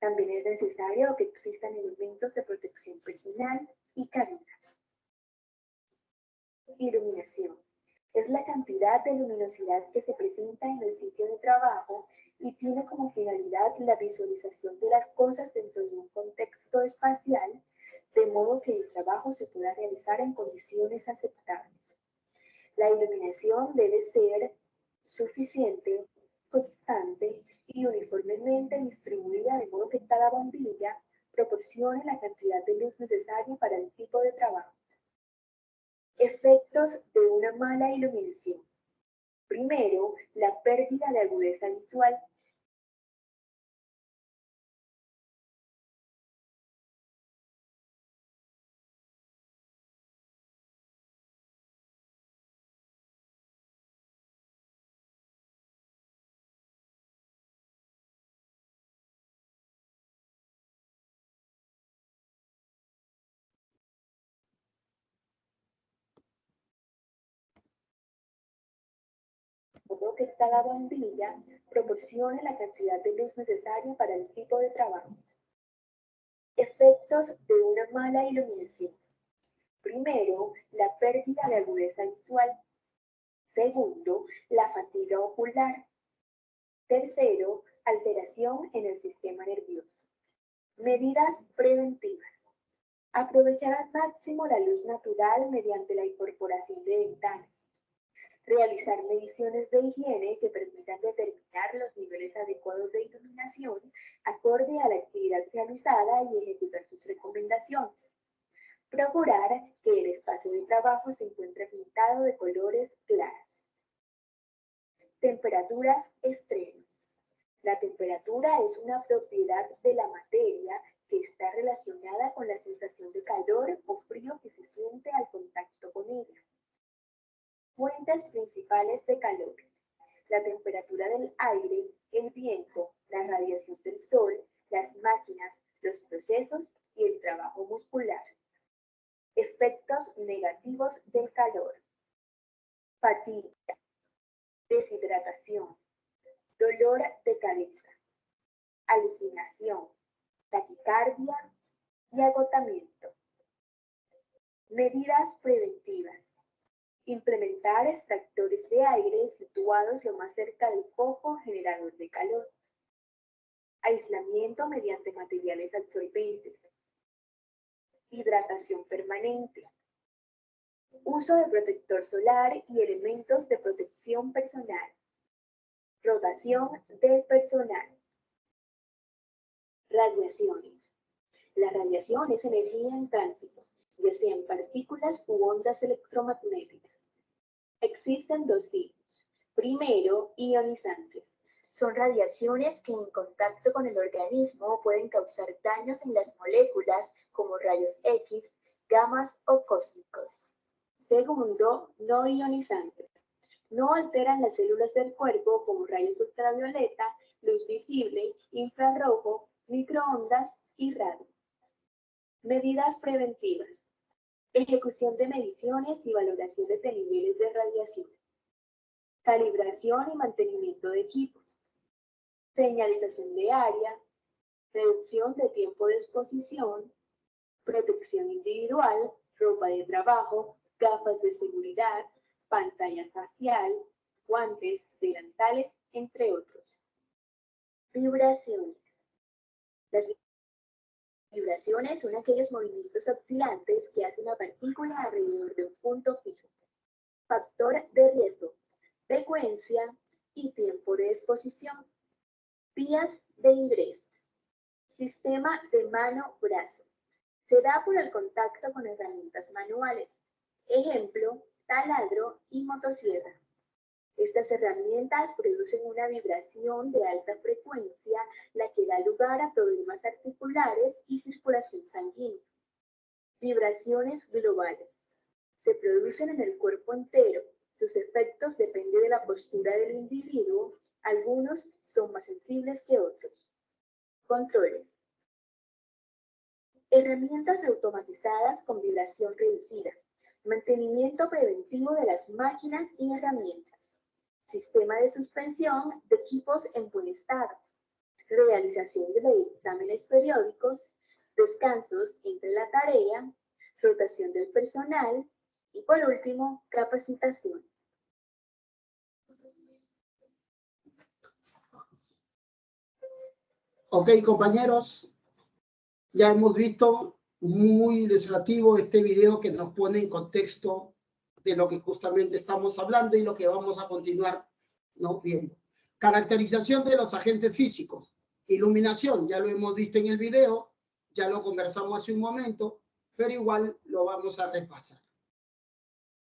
También es necesario que existan elementos de protección personal y cabinas. Iluminación. Es la cantidad de luminosidad que se presenta en el sitio de trabajo y tiene como finalidad la visualización de las cosas dentro de un contexto espacial, de modo que el trabajo se pueda realizar en condiciones aceptables. La iluminación debe ser suficiente, constante y uniformemente distribuida, de modo que cada bombilla proporcione la cantidad de luz necesaria para el tipo de trabajo. Efectos de una mala iluminación. Primero, la pérdida de agudeza visual. Como que cada bombilla proporcione la cantidad de luz necesaria para el tipo de trabajo. Efectos de una mala iluminación. Primero, la pérdida de agudeza visual. Segundo, la fatiga ocular. Tercero, alteración en el sistema nervioso. Medidas preventivas. Aprovechar al máximo la luz natural mediante la incorporación de ventanas. Realizar mediciones de higiene que permitan determinar los niveles adecuados de iluminación acorde a la actividad realizada y ejecutar sus recomendaciones. Procurar que el espacio de trabajo se encuentre pintado de colores claros. Temperaturas extremas. La temperatura es una propiedad de la materia que está relacionada con la sensación de calor o frío que se siente al contacto con ella. Fuentes principales de calor: la temperatura del aire, el viento, la radiación del sol, las máquinas, los procesos y el trabajo muscular. Efectos negativos del calor: fatiga, deshidratación, dolor de cabeza, alucinación, taquicardia y agotamiento. Medidas preventivas: implementar extractores de aire situados lo más cerca del foco generador de calor. Aislamiento mediante materiales absorbentes. Hidratación permanente. Uso de protector solar y elementos de protección personal. Rotación del personal. Radiaciones. La radiación es energía en tránsito, ya sean partículas u ondas electromagnéticas. Existen dos tipos. Primero, ionizantes. Son radiaciones que en contacto con el organismo pueden causar daños en las moléculas como rayos X, gamas o cósmicos. Segundo, no ionizantes. No alteran las células del cuerpo como rayos ultravioleta, luz visible, infrarrojo, microondas y radio. Medidas preventivas: ejecución de mediciones y valoraciones de niveles de radiación, calibración y mantenimiento de equipos, señalización de área, reducción de tiempo de exposición, protección individual, ropa de trabajo, gafas de seguridad, pantalla facial, guantes, delantales, entre otros. Vibraciones. Las vibraciones son aquellos movimientos oscilantes que hace una partícula alrededor de un punto fijo. Factor de riesgo: frecuencia y tiempo de exposición. Vías de ingreso: sistema de mano-brazo. Se da por el contacto con herramientas manuales. Ejemplo, taladro y motosierra. Estas herramientas producen una vibración de alta frecuencia, la que da lugar a problemas articulares y circulación sanguínea. Vibraciones globales. Se producen en el cuerpo entero. Sus efectos dependen de la postura del individuo. Algunos son más sensibles que otros. Controles. Herramientas automatizadas con vibración reducida. Mantenimiento preventivo de las máquinas y herramientas. Sistema de suspensión de equipos en buen estado. Realización de exámenes periódicos. Descansos entre la tarea. Rotación del personal. Y por último, capacitaciones. Ok, compañeros, ya hemos visto muy ilustrativo este video que nos pone en contexto de lo que justamente estamos hablando y lo que vamos a continuar, ¿no?, viendo. Caracterización de los agentes físicos. Iluminación, ya lo hemos visto en el video, ya lo conversamos hace un momento, pero igual lo vamos a repasar.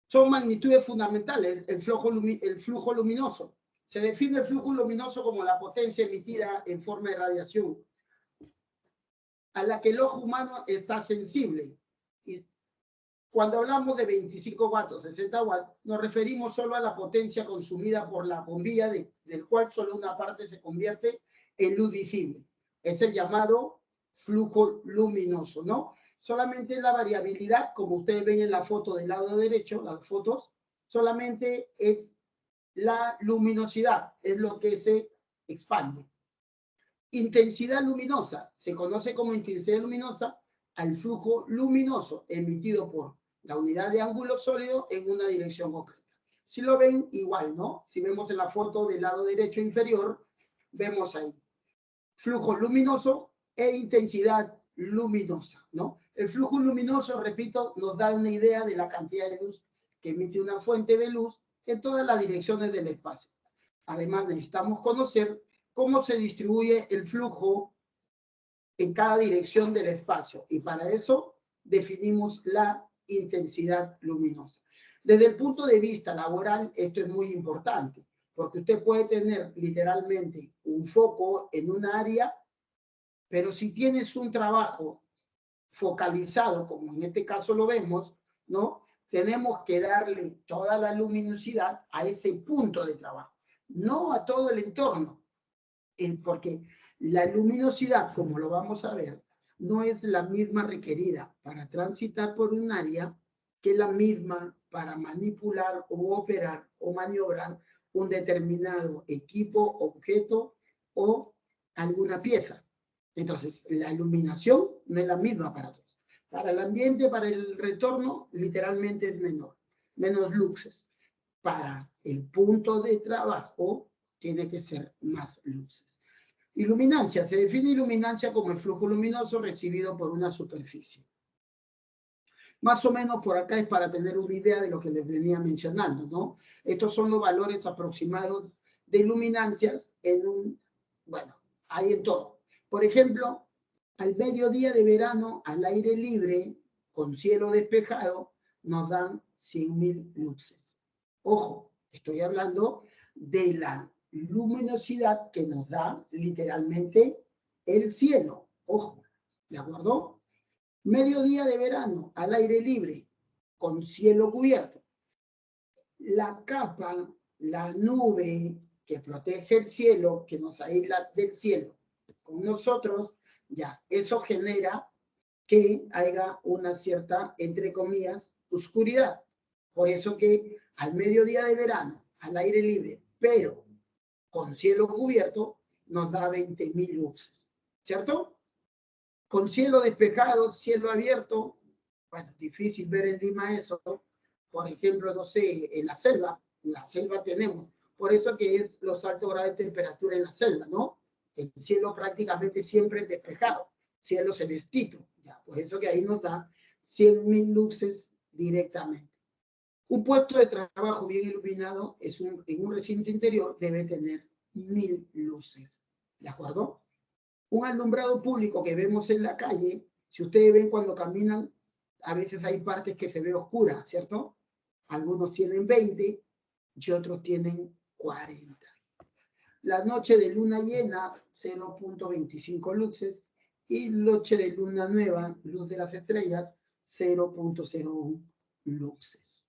Son magnitudes fundamentales, el flujo luminoso. Se define el flujo luminoso como la potencia emitida en forma de radiación a la que el ojo humano está sensible. Y cuando hablamos de 25 watts o 60 watts, nos referimos solo a la potencia consumida por la bombilla, del cual solo una parte se convierte en luz visible. Es el llamado flujo luminoso, ¿no? Solamente la variabilidad, como ustedes ven en la foto del lado derecho, las fotos, solamente es la luminosidad, es lo que se expande. Intensidad luminosa, se conoce como intensidad luminosa al flujo luminoso emitido por la unidad de ángulo sólido en una dirección concreta. Si lo ven, igual, ¿no? Si vemos en la foto del lado derecho inferior, vemos ahí flujo luminoso e intensidad luminosa, ¿no? El flujo luminoso, repito, nos da una idea de la cantidad de luz que emite una fuente de luz en todas las direcciones del espacio. Además, necesitamos conocer cómo se distribuye el flujo en cada dirección del espacio. Y para eso definimos la intensidad luminosa. Desde el punto de vista laboral, esto es muy importante, Porque usted puede tener literalmente un foco en un área, pero si tienes un trabajo focalizado, como en este caso lo vemos, ¿no? Tenemos que darle toda la luminosidad a ese punto de trabajo, no a todo el entorno, porque la luminosidad, como lo vamos a ver, no es la misma requerida para transitar por un área que la misma para manipular o operar o maniobrar un determinado equipo, objeto o alguna pieza. Entonces, la iluminación no es la misma para todos. Para el ambiente, para el retorno, literalmente es menor, menos luces. Para el punto de trabajo, tiene que ser más luces. Iluminancia. Se define iluminancia como el flujo luminoso recibido por una superficie. Más o menos por acá es para tener una idea de lo que les venía mencionando, ¿no? Estos son los valores aproximados de iluminancias en un, bueno, hay en todo. Por ejemplo, al mediodía de verano, al aire libre, con cielo despejado, nos dan 100.000 luces. Ojo, estoy hablando de la luminosidad que nos da literalmente el cielo. Ojo, ¿de acuerdo? Mediodía de verano, al aire libre, con cielo cubierto. La capa, la nube que protege el cielo, que nos aísla del cielo con nosotros, ya, eso genera que haya una cierta, entre comillas, oscuridad. Por eso que al mediodía de verano, al aire libre, pero con cielo cubierto, nos da 20.000 luces, ¿cierto? Con cielo despejado, cielo abierto, bueno, difícil ver en Lima eso, por ejemplo, no sé, en la selva tenemos, por eso que es los altos grados de temperatura en la selva, ¿no? El cielo prácticamente siempre es despejado, cielo celestito, ya, por eso que ahí nos da 100.000 luces directamente. Un puesto de trabajo bien iluminado en un recinto interior debe tener 1.000 luces, ¿de acuerdo? Un alumbrado público que vemos en la calle, si ustedes ven cuando caminan, a veces hay partes que se ve oscura, ¿cierto? Algunos tienen 20 y otros tienen 40. La noche de luna llena, 0.25 luces, y noche de luna nueva, luz de las estrellas, 0.01 luces.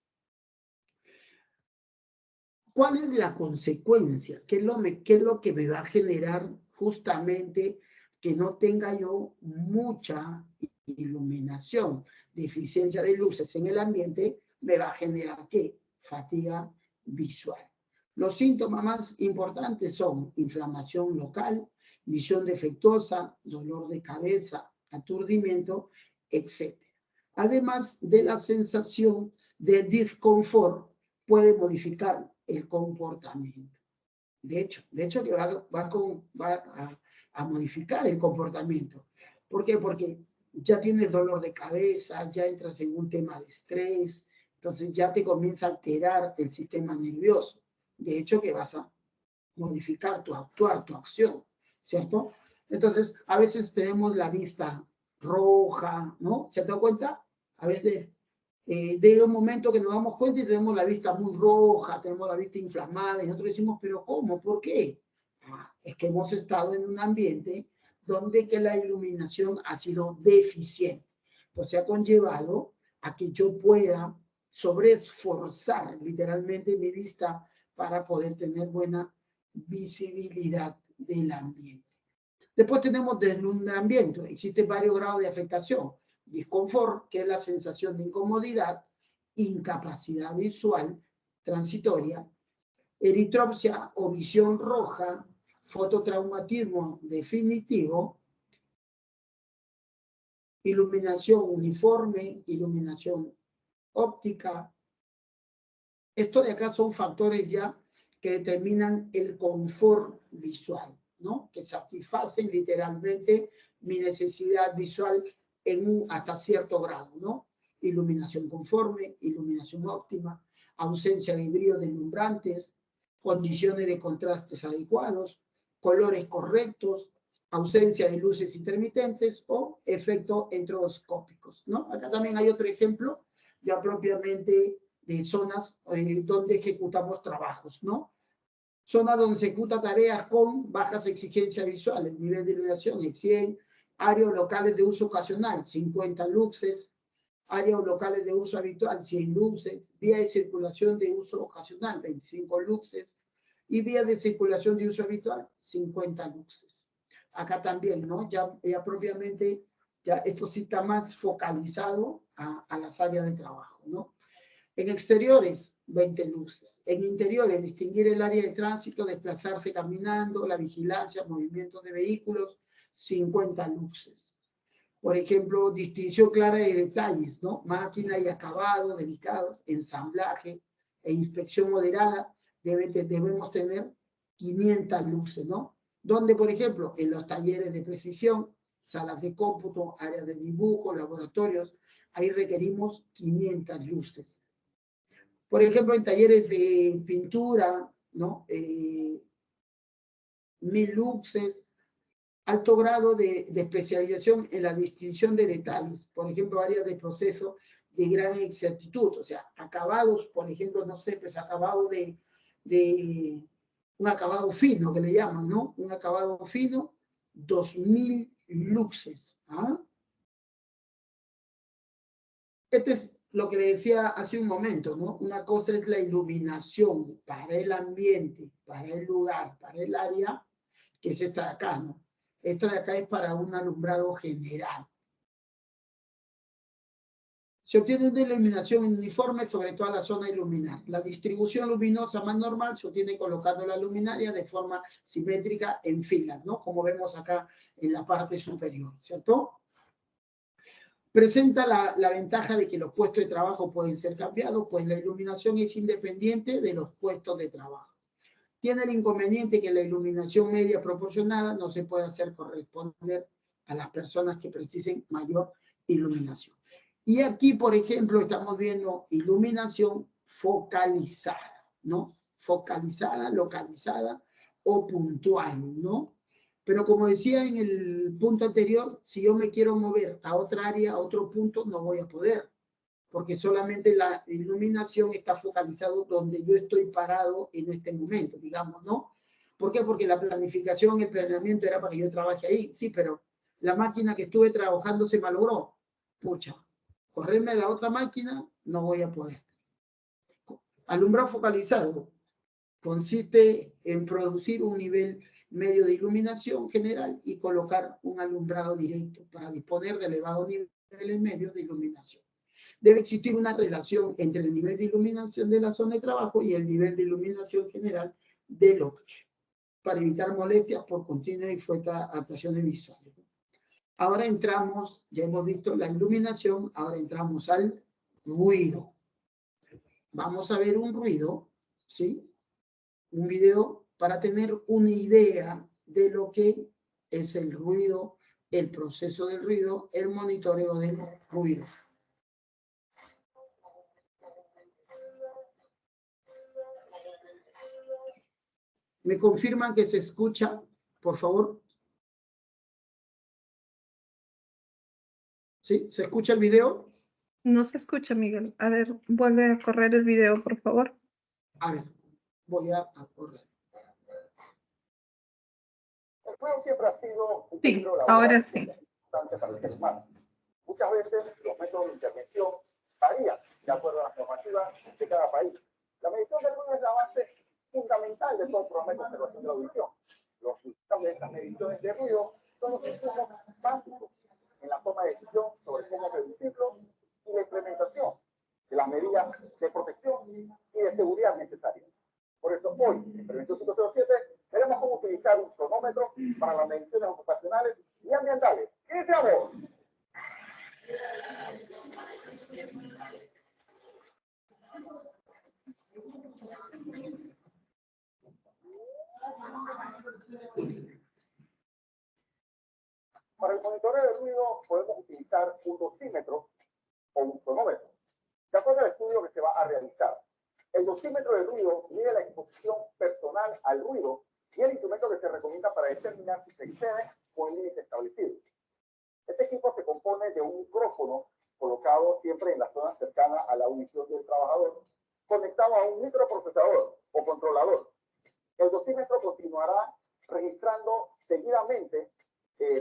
¿Cuál es la consecuencia? ¿Qué es lo que me va a generar justamente que no tenga yo mucha iluminación? Deficiencia de luces en el ambiente me va a generar ¿qué? Fatiga visual. Los síntomas más importantes son inflamación local, visión defectuosa, dolor de cabeza, aturdimiento, etc. Además de la sensación de disconfort, puede modificar el comportamiento. De hecho que va a modificar el comportamiento. ¿Por qué? Porque ya tienes dolor de cabeza, ya entras en un tema de estrés, entonces ya te comienza a alterar el sistema nervioso. De hecho que vas a modificar tu actuar, tu acción, ¿cierto? Entonces, a veces tenemos la vista roja, ¿no? ¿Se te da cuenta? A veces de un momento que nos damos cuenta y tenemos la vista muy roja, tenemos la vista inflamada, y nosotros decimos, ¿pero cómo? ¿Por qué? Es que hemos estado en un ambiente donde que la iluminación ha sido deficiente. Entonces ha conllevado a que yo pueda sobreesforzar literalmente mi vista para poder tener buena visibilidad del ambiente. Después tenemos deslumbramiento. Existen varios grados de afectación. Disconfort, que es la sensación de incomodidad, incapacidad visual transitoria, eritropsia o visión roja, fototraumatismo definitivo, iluminación uniforme, iluminación óptica. Esto de acá son factores ya que determinan el confort visual, ¿no? Que satisfacen literalmente mi necesidad visual hasta cierto grado, ¿no? Iluminación conforme, iluminación óptima, ausencia de brillos deslumbrantes, condiciones de contrastes adecuados, colores correctos, ausencia de luces intermitentes o efectos entroscópicos, ¿no? Acá también hay otro ejemplo, ya propiamente de zonas donde ejecutamos trabajos, ¿no? Zona donde se ejecuta tareas con bajas exigencias visuales, nivel de iluminación es 100, áreas locales de uso ocasional, 50 luxes, áreas locales de uso habitual, 100 luxes, vías de circulación de uso ocasional, 25 luxes, y vías de circulación de uso habitual, 50 luxes. Acá también, ¿no? Ya propiamente, ya esto sí está más focalizado a las áreas de trabajo, ¿no? En exteriores, 20 luces. En interiores, distinguir el área de tránsito, desplazarse caminando, la vigilancia, movimiento de vehículos, 50 luces. Por ejemplo, distinción clara de detalles, ¿no? Máquina y acabado, delicados, ensamblaje e inspección moderada, debemos tener 500 luces, ¿no? Donde, por ejemplo, en los talleres de precisión, salas de cómputo, áreas de dibujo, laboratorios, ahí requerimos 500 luces. Por ejemplo, en talleres de pintura, ¿no? 1000 luxes, alto grado de especialización en la distinción de detalles. Por ejemplo, áreas de proceso de gran exactitud. O sea, acabados, por ejemplo, no sé, pues acabado de un acabado fino que le llaman, ¿no? Un acabado fino, 2000 luxes. ¿Ah? Este es lo que le decía hace un momento, ¿no? Una cosa es la iluminación para el ambiente, para el lugar, para el área, que es esta de acá, ¿no? Esta de acá es para un alumbrado general. Se obtiene una iluminación uniforme sobre toda la zona iluminada. La distribución luminosa más normal se obtiene colocando la luminaria de forma simétrica en filas, ¿no? Como vemos acá en la parte superior, ¿cierto? Presenta la ventaja de que los puestos de trabajo pueden ser cambiados, pues la iluminación es independiente de los puestos de trabajo. Tiene el inconveniente que la iluminación media proporcionada no se puede hacer corresponder a las personas que precisen mayor iluminación. Y aquí, por ejemplo, estamos viendo iluminación focalizada, ¿no? Focalizada, localizada o puntual, ¿no? Pero como decía en el punto anterior, si yo me quiero mover a otra área, a otro punto, no voy a poder, porque solamente la iluminación está focalizado donde yo estoy parado en este momento, digamos, ¿no? ¿Por qué? Porque la planificación, el planeamiento era para que yo trabaje ahí, sí, pero la máquina que estuve trabajando se malogró. Pucha, correrme a la otra máquina, no voy a poder. Alumbrado focalizado consiste en producir un nivel medio de iluminación general y colocar un alumbrado directo para disponer de elevados niveles medios de iluminación. Debe existir una relación entre el nivel de iluminación de la zona de trabajo y el nivel de iluminación general del local, para evitar molestias por continuas y fuertes actuaciones visuales. Ahora entramos, ya hemos visto la iluminación, ahora entramos al ruido. Vamos a ver un ruido, ¿sí? Un video para tener una idea de lo que es el ruido, el proceso del ruido, el monitoreo del ruido. ¿Me confirman que se escucha, por favor? ¿Sí? ¿Se escucha el video? No se escucha, Miguel. A ver, vuelve a correr el video, por favor. A ver, voy a correr. El ruido siempre ha sido un Sí, peligro ahora sí. importante para el ser humano. Muchas veces los métodos de intervención varían de acuerdo a las normativas de cada país. La medición del ruido es la base fundamental de todo programa de conservación de la audición. Los resultados de estas mediciones de ruido son los insumos básicos en la toma de decisión sobre cómo reducirlo y la implementación de las medidas de protección y de seguridad necesarias. Por eso hoy, en Prevención 507, veremos cómo utilizar un sonómetro para las mediciones ocupacionales y ambientales. ¡Iniciamos! Para el monitoreo de ruido podemos utilizar un dosímetro o un sonómetro, de acuerdo al estudio que se va a realizar. El dosímetro de ruido mide la exposición personal al ruido y el instrumento que se recomienda para determinar si se excede con el límite establecido. Este equipo se compone de un micrófono colocado siempre en la zona cercana a la audición del trabajador, conectado a un microprocesador o controlador. El dosímetro continuará registrando seguidamente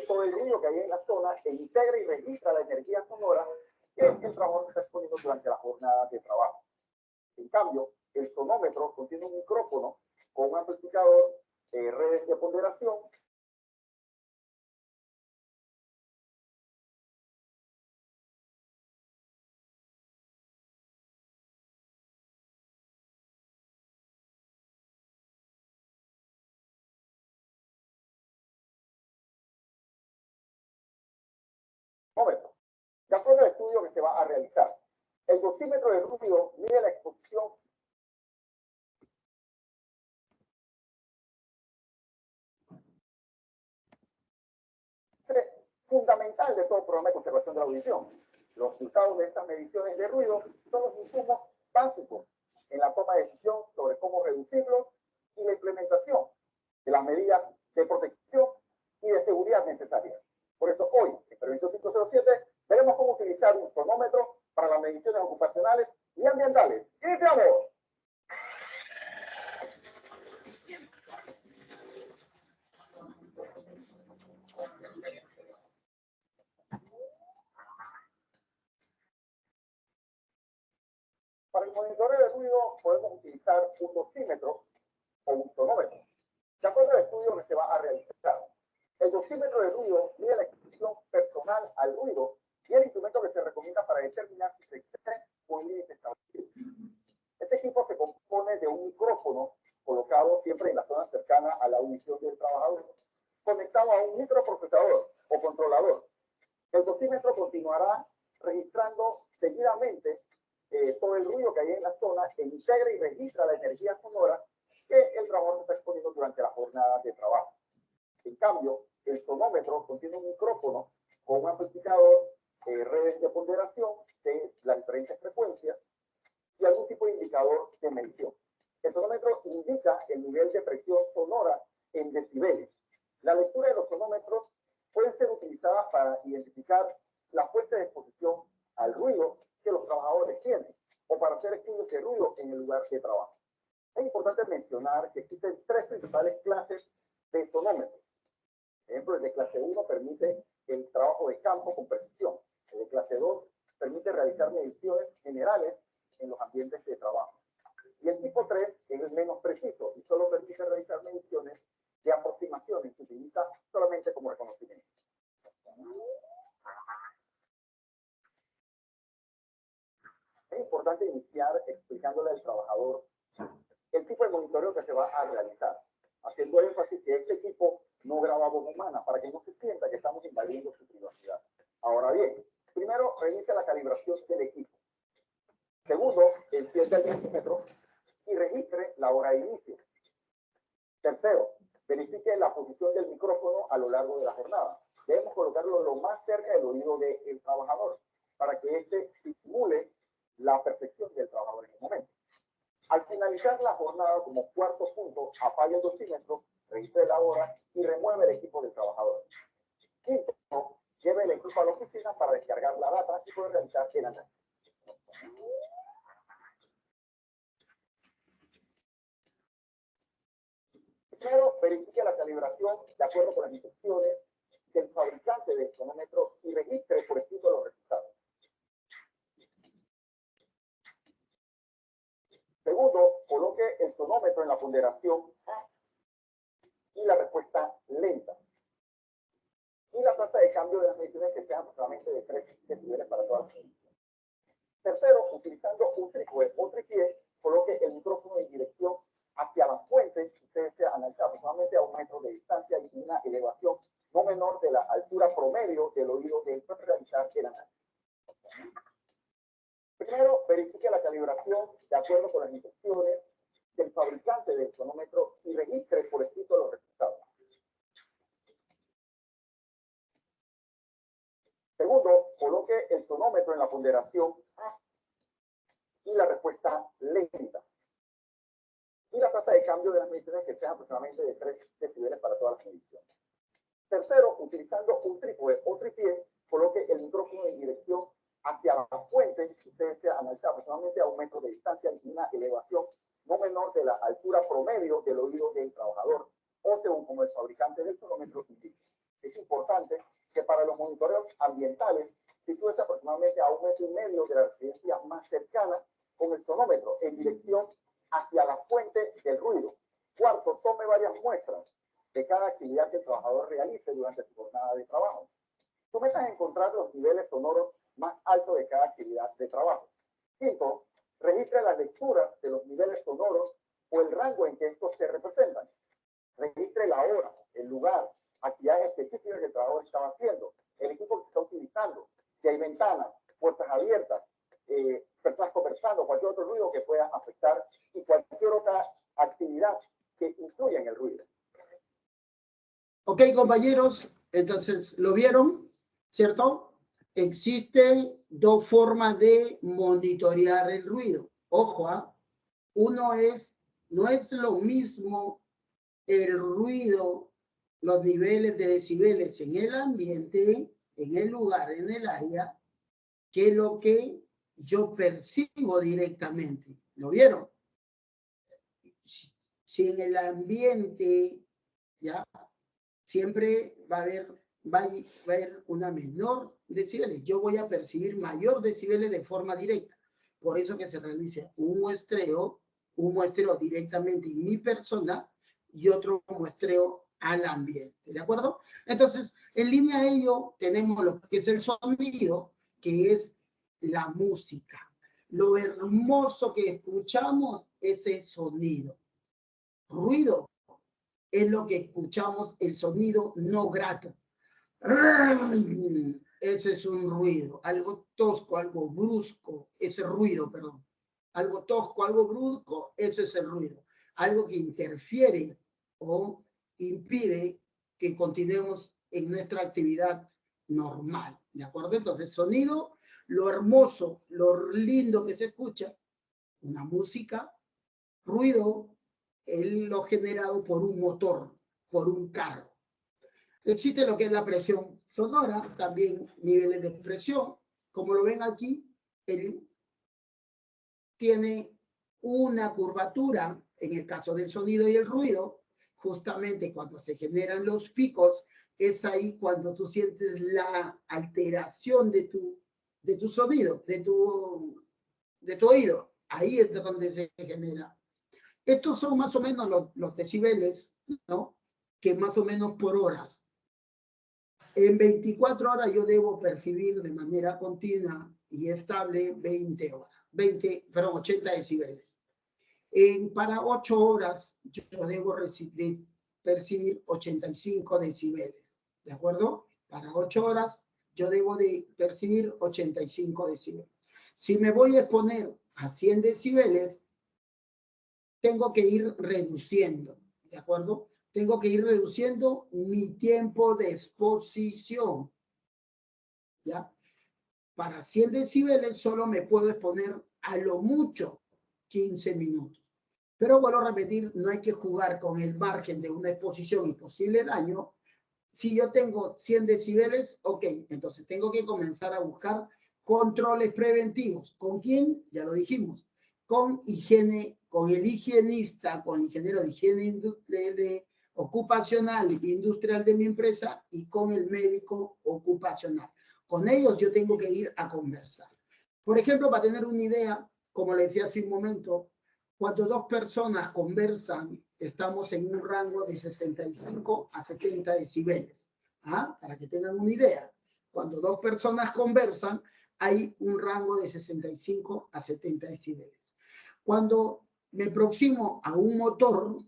todo el ruido que hay en la zona e integra y registra la energía sonora que el trabajador está exponiendo durante la jornada de trabajo. En cambio, el sonómetro contiene un micrófono con un amplificador, redes de ponderación. De acuerdo al estudio que se va a realizar, el dosímetro de ruido mide la exposición fundamental de todo programa de conservación de la audición. Los resultados de estas mediciones de ruido son los insumos básicos en la toma de decisión sobre cómo reducirlos y la implementación de las medidas de protección y de seguridad necesarias. Por eso hoy, en Prevención 507, veremos cómo utilizar un sonómetro para las mediciones ocupacionales y ambientales. ¡Iniciamos! Para el monitoreo de ruido podemos utilizar un dosímetro o un sonómetro. De acuerdo al estudio que se va a realizar, el dosímetro de ruido mide la exposición personal al ruido y el instrumento que se recomienda para determinar si se excede un límite establecido. Este equipo se compone de un micrófono colocado siempre en la zona cercana a la audición del trabajador, conectado a un microprocesador o controlador. El dosímetro continuará registrando seguidamente todo el ruido que hay en la zona e integra y registra la energía sonora que el trabajador está exponiendo durante la jornada de trabajo. En cambio, el sonómetro contiene un micrófono con un amplificador, redes de ponderación de las diferentes frecuencias y algún tipo de indicador de medición. El sonómetro indica el nivel de presión sonora en decibeles. La lectura de los sonómetros puede ser utilizada para identificar la fuente de exposición al ruido que los trabajadores tienen o para hacer estudios de ruido en el lugar de trabajo. Es importante mencionar que existen tres principales clases de sonómetros. Por ejemplo, el de clase 1 permite el trabajo de campo con precisión. El de clase 2 permite realizar mediciones generales en los ambientes de trabajo. Y el tipo 3 es el menos preciso y solo permite realizar mediciones de aproximaciones que utiliza solamente como reconocimiento. Es importante iniciar explicándole al trabajador el tipo de monitoreo que se va a realizar, haciendo énfasis que este equipo no graba voz humana para que no se sienta que estamos invadiendo su privacidad. Ahora bien, primero revise la calibración del equipo. Segundo, enciende el densímetro y registre la hora de inicio. Tercero, verifique la posición del micrófono a lo largo de la jornada. Debemos colocarlo lo más cerca del oído del trabajador para que éste simule la percepción del trabajador en el momento. Al finalizar la jornada, como cuarto punto, apague el dosímetro, registre la hora y remueve el equipo del trabajador. Quinto, lleve el equipo a la oficina para descargar la data y poder realizar el análisis. Primero, verifique la calibración de acuerdo con las instrucciones del fabricante del sonómetro y registre por escrito los resultados. Segundo, coloque el sonómetro en la ponderación A y la respuesta lenta. Y la tasa de cambio de las mediciones que sean aproximadamente de 3 decibeles para todas las mediciones. Tercero, utilizando un trípode o tripié, coloque el micrófono en dirección hacia la fuente que usted desea analizar aproximadamente a 1 metro de distancia y una elevación no menor de la altura promedio del oído del que realizar el análisis. Primero, verifique la calibración de acuerdo con las instrucciones del fabricante del sonómetro y registre por escrito los resultados. Segundo, coloque el sonómetro en la ponderación A y la respuesta lenta. Y la tasa de cambio de las mediciones que sean aproximadamente de 3 decibeles para todas las mediciones. Tercero, utilizando un trípode o tripié, coloque el micrófono en dirección hacia la fuente que usted desea analizar aproximadamente a 1 metro de distancia y una elevación no menor de la altura promedio del oído del trabajador, o según como el fabricante del sonómetro indique. Es importante que para los monitoreos ambientales sitúese aproximadamente a 1,5 metros de la residencia más cercana con el sonómetro en dirección hacia la fuente del ruido. Cuarto, tome varias muestras de cada actividad que el trabajador realice durante su jornada de trabajo. Tu meta es encontrar los niveles sonoros más altos de cada actividad de trabajo. Quinto, registre las lecturas de los niveles sonoros o el rango en que estos se representan. Registre la hora, el lugar, actividades específicas que el trabajador estaba haciendo, el equipo que se está utilizando, si hay ventanas, puertas abiertas, personas conversando, cualquier otro ruido que pueda afectar y cualquier otra actividad que influya en el ruido. Ok, compañeros, entonces, ¿lo vieron? ¿Cierto? Existen dos formas de monitorear el ruido. Ojo, uno no es lo mismo el ruido, los niveles de decibeles en el ambiente, en el lugar, en el área, que lo que yo percibo directamente. ¿Lo vieron? Si en el ambiente, ya, siempre va a haber una menor decibeles. Yo voy a percibir mayor decibeles de forma directa. Por eso que se realiza un muestreo directamente en mi persona y otro muestreo al ambiente. ¿De acuerdo? Entonces, en línea a ello, tenemos lo que es el sonido, que es la música. Lo hermoso que escuchamos es el sonido. Ruido es lo que escuchamos, el sonido no grato. Ese es un ruido, algo tosco, algo brusco, ese ruido, perdón. Algo tosco, algo brusco, eso es el ruido. Algo que interfiere o impide que continuemos en nuestra actividad normal, ¿de acuerdo? Entonces, sonido, lo hermoso, lo lindo que se escucha, una música, ruido, lo generado por un motor, por un carro. Existe lo que es la presión sonora, también niveles de presión. Como lo ven aquí, él tiene una curvatura, en el caso del sonido y el ruido, justamente cuando se generan los picos, es ahí cuando tú sientes la alteración de tu sonido, de tu oído. Ahí es donde se genera. Estos son más o menos los decibeles, ¿no? Que más o menos por horas. En 24 horas yo debo percibir de manera continua y estable 80 decibeles. Para 8 horas yo debo percibir 85 decibeles. ¿De acuerdo? Para 8 horas yo debo de percibir 85 decibeles. Si me voy a exponer a 100 decibeles, tengo que ir reduciendo, ¿de acuerdo? Tengo que ir reduciendo mi tiempo de exposición, ¿ya? Para 100 decibeles solo me puedo exponer a lo mucho 15 minutos. Pero vuelvo a repetir, no hay que jugar con el margen de una exposición y posible daño. Si yo tengo 100 decibeles, ok, entonces tengo que comenzar a buscar controles preventivos. ¿Con quién? Ya lo dijimos. Con higiene, con el higienista, con el ingeniero de higiene ocupacional e industrial de mi empresa y con el médico ocupacional. Con ellos yo tengo que ir a conversar. Por ejemplo, para tener una idea, como le decía hace un momento, cuando dos personas conversan, estamos en un rango de 65 a 70 decibeles. Para que tengan una idea. Cuando dos personas conversan, hay un rango de 65 a 70 decibeles. Cuando me aproximo a un motor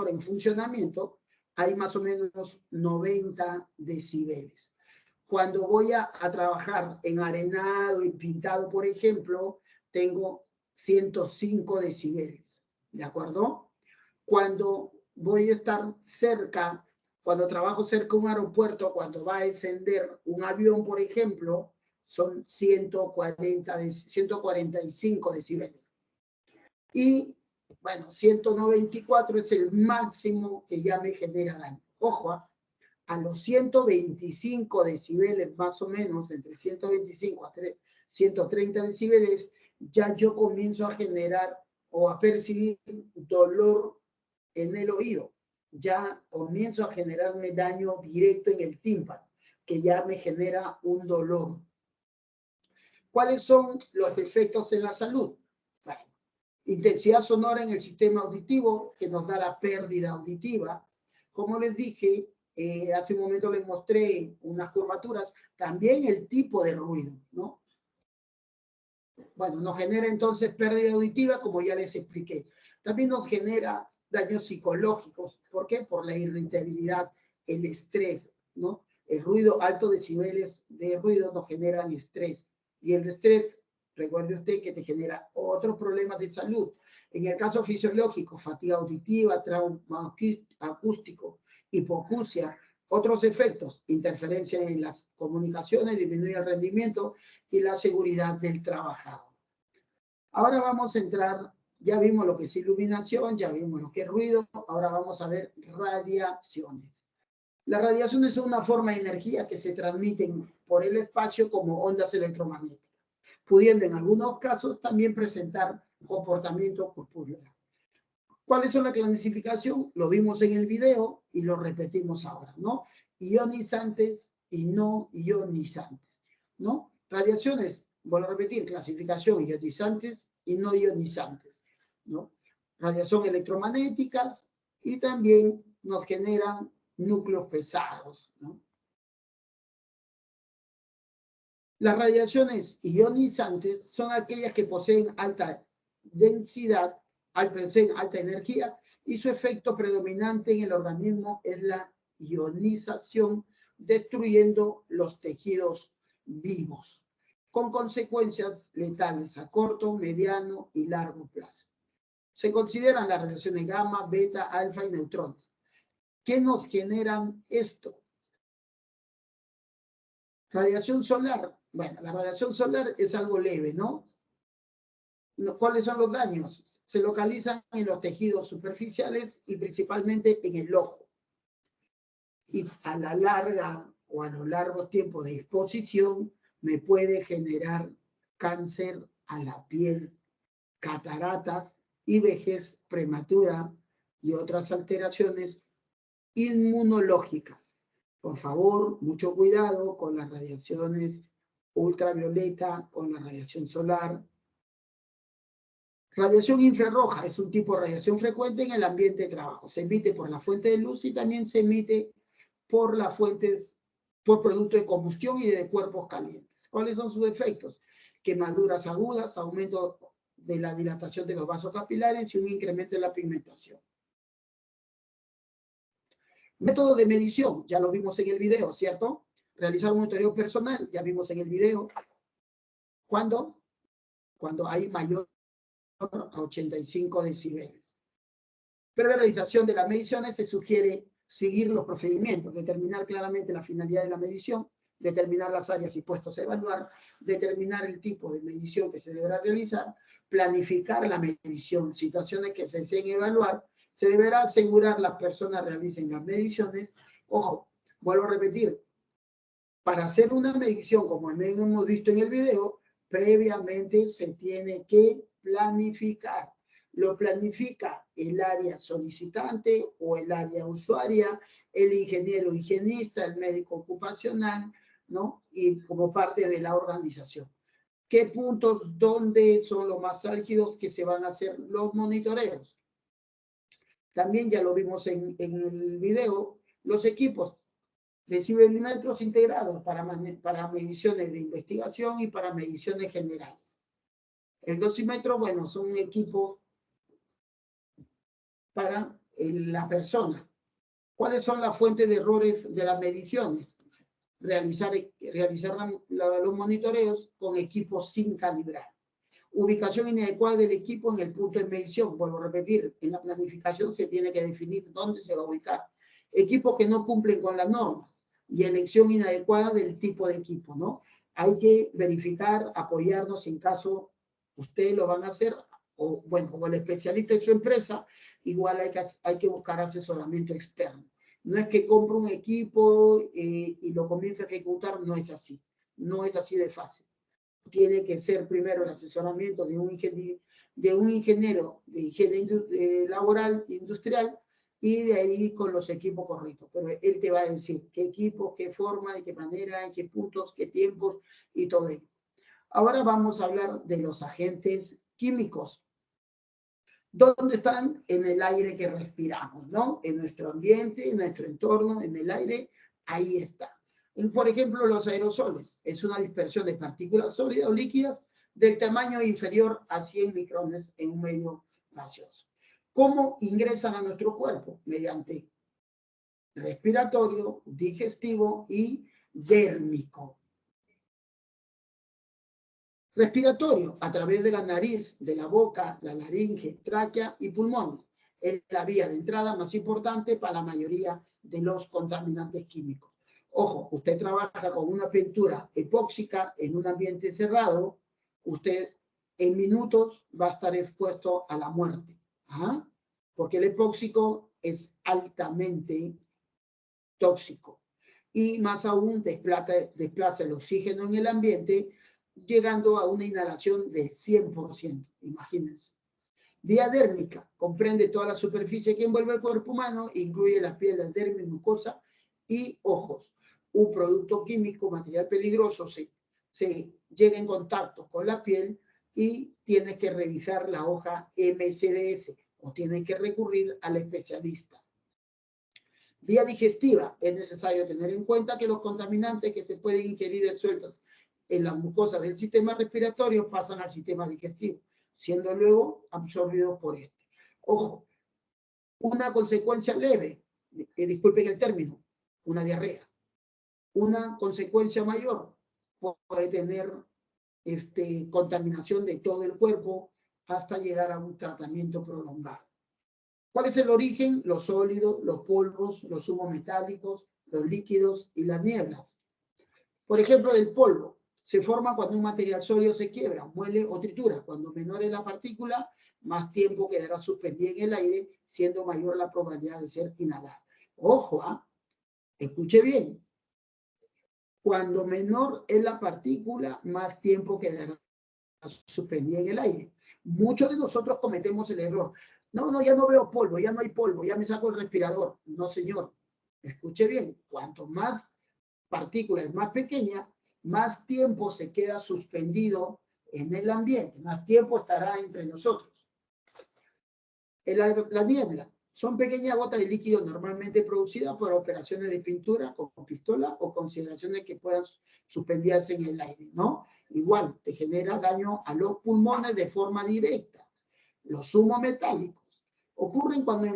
en funcionamiento, hay más o menos 90 decibeles. Cuando voy a trabajar en arenado y pintado, por ejemplo, tengo 105 decibeles, ¿de acuerdo? Cuando voy a estar cerca, cuando trabajo cerca de un aeropuerto, cuando va a descender un avión, por ejemplo, son 145 decibeles. Y, bueno, 194 es el máximo que ya me genera daño. Ojo, a los 125 decibeles, más o menos, entre 125 a 130 decibeles, ya yo comienzo a generar o a percibir dolor en el oído. Ya comienzo a generarme daño directo en el tímpano, que ya me genera un dolor. ¿Cuáles son los efectos en la salud? Bueno, intensidad sonora en el sistema auditivo, que nos da la pérdida auditiva. Como les dije, hace un momento les mostré unas curvaturas, también el tipo de ruido, ¿no? Bueno, nos genera entonces pérdida auditiva, como ya les expliqué. También nos genera daños psicológicos. ¿Por qué? Por la irritabilidad, el estrés, ¿no? El ruido, altos decibeles de ruido nos generan estrés. Y el estrés, recuerde usted que te genera otros problemas de salud. En el caso fisiológico, fatiga auditiva, trauma acústico, hipoacusia, otros efectos, interferencia en las comunicaciones, disminuye el rendimiento y la seguridad del trabajador. Ahora vamos a entrar, ya vimos lo que es iluminación, ya vimos lo que es ruido, ahora vamos a ver radiaciones. Las radiaciones son una forma de energía que se transmiten por el espacio como ondas electromagnéticas, pudiendo en algunos casos también presentar comportamiento corporal. ¿Cuáles son la clasificación? Lo vimos en el video y lo repetimos ahora, ¿no? Ionizantes y no ionizantes, ¿no? Radiaciones, vuelvo a repetir, clasificación ionizantes y no ionizantes, ¿no? Radiación electromagnéticas y también nos generan núcleos pesados, ¿no? Las radiaciones ionizantes son aquellas que poseen alta densidad, poseen alta energía, y su efecto predominante en el organismo es la ionización, destruyendo los tejidos vivos, con consecuencias letales a corto, mediano y largo plazo. Se consideran las radiaciones gamma, beta, alfa y neutrones. ¿Qué nos generan esto? Radiación solar. Bueno, la radiación solar es algo leve, ¿no? ¿Cuáles son los daños? Se localizan en los tejidos superficiales y principalmente en el ojo. Y a la larga o a los largos tiempos de exposición me puede generar cáncer a la piel, cataratas y vejez prematura y otras alteraciones inmunológicas. Por favor, mucho cuidado con las radiaciones ultravioleta, con la radiación solar. Radiación infrarroja es un tipo de radiación frecuente en el ambiente de trabajo. Se emite por la fuente de luz y también se emite por las fuentes, por producto de combustión y de cuerpos calientes. ¿Cuáles son sus efectos? Quemaduras agudas, aumento de la dilatación de los vasos capilares y un incremento en la pigmentación. Método de medición, ya lo vimos en el video, ¿cierto? Realizar un monitoreo personal, ya vimos en el video. ¿Cuándo? Cuando hay mayor a 85 decibeles. Previa realización de las mediciones se sugiere seguir los procedimientos, determinar claramente la finalidad de la medición, determinar las áreas y puestos a evaluar, determinar el tipo de medición que se deberá realizar, planificar la medición, situaciones que se deseen evaluar, se deberá asegurar las personas realicen las mediciones. Ojo, vuelvo a repetir, para hacer una medición, como hemos visto en el video, previamente se tiene que planificar. Lo planifica el área solicitante o el área usuaria, el ingeniero higienista, el médico ocupacional, ¿no? Y como parte de la organización. ¿Qué puntos, dónde son los más álgidos que se van a hacer los monitoreos? También ya lo vimos en el video, los equipos decibelímetros integrados para mediciones de investigación y para mediciones generales. El dosímetro, bueno, son equipos para la persona. ¿Cuáles son las fuentes de errores de las mediciones? Realizar los monitoreos con equipos sin calibrar. Ubicación inadecuada del equipo en el punto de medición. Vuelvo a repetir, en la planificación se tiene que definir dónde se va a ubicar. Equipos que no cumplen con las normas y elección inadecuada del tipo de equipo, ¿no? Hay que verificar, apoyarnos en caso ustedes lo van a hacer, o bueno, como el especialista de su empresa, igual hay que buscar asesoramiento externo. No es que compre un equipo y lo comience a ejecutar, no es así. No es así de fácil. Tiene que ser primero el asesoramiento de un de un ingeniero de higiene laboral, industrial, y de ahí con los equipos correctos. Pero él te va a decir qué equipos, qué forma, de qué manera, en qué puntos, qué tiempos y todo ello. Ahora vamos a hablar de los agentes químicos. ¿Dónde están? En el aire que respiramos, ¿no? En nuestro ambiente, en nuestro entorno, en el aire, ahí está. Por ejemplo, los aerosoles. Es una dispersión de partículas sólidas o líquidas del tamaño inferior a 100 micrones en un medio gaseoso. ¿Cómo ingresan a nuestro cuerpo? Mediante respiratorio, digestivo y dérmico. Respiratorio, a través de la nariz, de la boca, la laringe, tráquea y pulmones. Es la vía de entrada más importante para la mayoría de los contaminantes químicos. Ojo, usted trabaja con una pintura epóxica en un ambiente cerrado, usted en minutos va a estar expuesto a la muerte. ¿Ah? Porque el epóxico es altamente tóxico. Y más aún desplaza el oxígeno en el ambiente, llegando a una inhalación del 100%, imagínense. Vía dérmica, comprende toda la superficie que envuelve el cuerpo humano, incluye las pieles, dermis, mucosa y ojos. Un producto químico, material peligroso, se llega en contacto con la piel y tienes que revisar la hoja MCDS o tienes que recurrir al especialista. Vía digestiva, es necesario tener en cuenta que los contaminantes que se pueden ingerir sueltos en las mucosas del sistema respiratorio pasan al sistema digestivo, siendo luego absorbidos por este. Ojo, una consecuencia leve, disculpen el término, una diarrea. Una consecuencia mayor puede tener contaminación de todo el cuerpo hasta llegar a un tratamiento prolongado. ¿Cuál es el origen? Los sólidos, los polvos, los humos metálicos, los líquidos y las nieblas. Por ejemplo, el polvo se forma cuando un material sólido se quiebra, muele o tritura. Cuando menor es la partícula, más tiempo quedará suspendida en el aire, siendo mayor la probabilidad de ser inhalada. Ojo, escuche bien. Cuando menor es la partícula, más tiempo quedará suspendida en el aire. Muchos de nosotros cometemos el error. No, ya no veo polvo, ya no hay polvo, ya me saco el respirador. No, señor. Escuche bien. Cuanto más partícula es más pequeña, más tiempo se queda suspendido en el ambiente, más tiempo estará entre nosotros. La niebla son pequeñas gotas de líquido normalmente producidas por operaciones de pintura con pistola o consideraciones que puedan suspenderse en el aire, ¿no? Igual, te genera daño a los pulmones de forma directa. Los humos metálicos ocurren cuando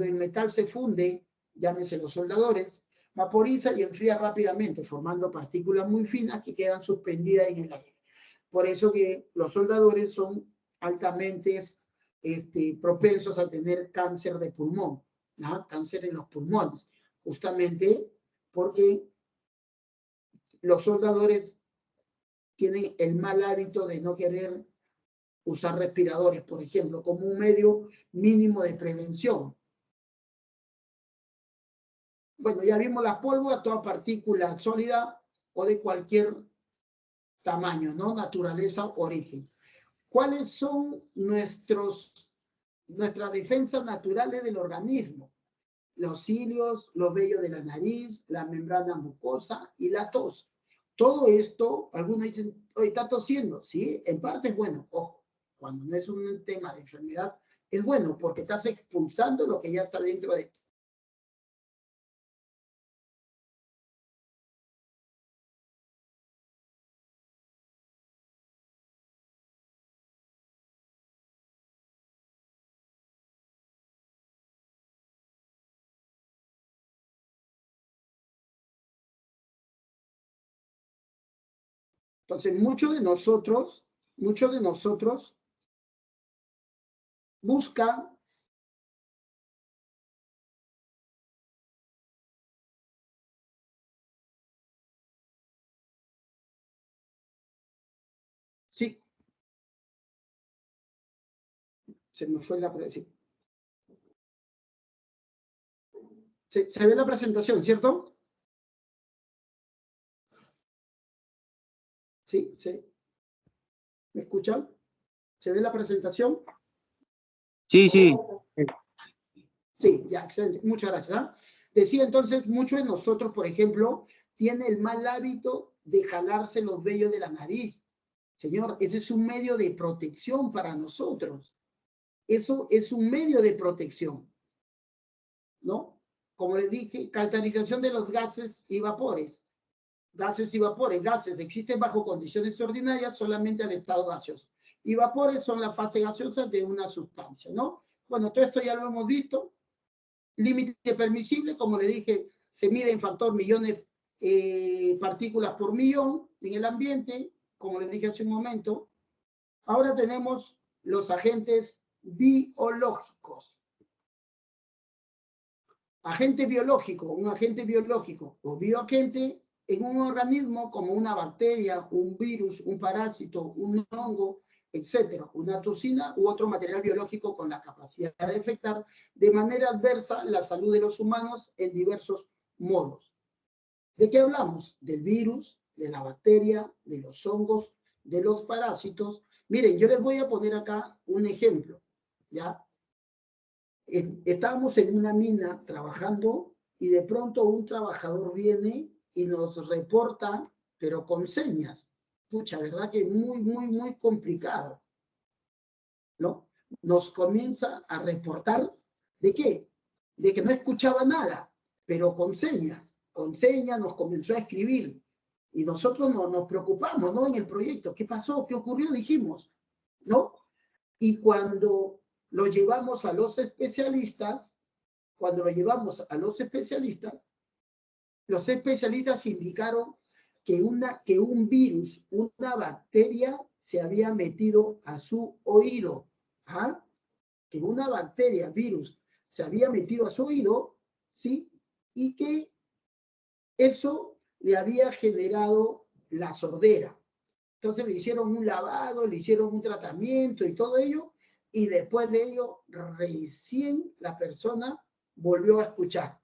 el metal se funde, llámese los soldadores, vaporiza y enfría rápidamente, formando partículas muy finas que quedan suspendidas en el aire. Por eso que los soldadores son altamente propensos a tener cáncer de pulmón, ¿no? Cáncer en los pulmones, justamente porque los soldadores tienen el mal hábito de no querer usar respiradores, por ejemplo, como un medio mínimo de prevención. Bueno, ya vimos las pólvora, toda partícula sólida o de cualquier tamaño, ¿no? Naturaleza, origen. ¿Cuáles son nuestras defensas naturales del organismo? Los cilios, los vellos de la nariz, la membrana mucosa y la tos. Todo esto, algunos dicen, oye, está tosiendo. Sí, en parte es bueno. Ojo, cuando no es un tema de enfermedad, es bueno porque estás expulsando lo que ya está dentro de ti. Entonces, muchos de nosotros buscan sí, se me fue la presentación. Se ve la presentación, ¿cierto? Sí, sí. ¿Me escuchan? ¿Se ve la presentación? Sí, sí. Sí, ya, excelente. Muchas gracias. ¿Ah? Decía entonces, muchos de nosotros, por ejemplo, tienen el mal hábito de jalarse los vellos de la nariz. Señor, ese es un medio de protección para nosotros. Eso es un medio de protección, ¿no? Como les dije, caracterización de los gases y vapores. Gases y vapores. Gases existen bajo condiciones ordinarias solamente al estado gaseoso. Y vapores son la fase gaseosa de una sustancia, ¿no? Bueno, todo esto ya lo hemos visto. Límite permisible, como le dije, se mide en factor millones partículas por millón en el ambiente, como les dije hace un momento. Ahora tenemos los agentes biológicos. Agente biológico, un agente biológico o bioagente en un organismo como una bacteria, un virus, un parásito, un hongo, etcétera, una toxina u otro material biológico con la capacidad de afectar de manera adversa la salud de los humanos en diversos modos. ¿De qué hablamos? Del virus, de la bacteria, de los hongos, de los parásitos. Miren, yo les voy a poner acá un ejemplo, ¿ya? Estábamos en una mina trabajando y de pronto un trabajador viene y nos reporta, pero con señas. Pucha, ¿verdad? Que muy complicado, ¿no? Nos comienza a reportar, ¿de qué? De que no escuchaba nada, pero con señas nos comenzó a escribir. Y nosotros nos preocupamos, ¿no? En el proyecto, ¿qué pasó? ¿Qué ocurrió? Dijimos, ¿no? Y cuando lo llevamos a los especialistas, los especialistas indicaron que un virus, una bacteria, se había metido a su oído. ¿Ah? Que una bacteria, virus, se había metido a su oído, ¿sí? Y que eso le había generado la sordera. Entonces le hicieron un lavado, le hicieron un tratamiento y todo ello, y después de ello, recién la persona volvió a escuchar,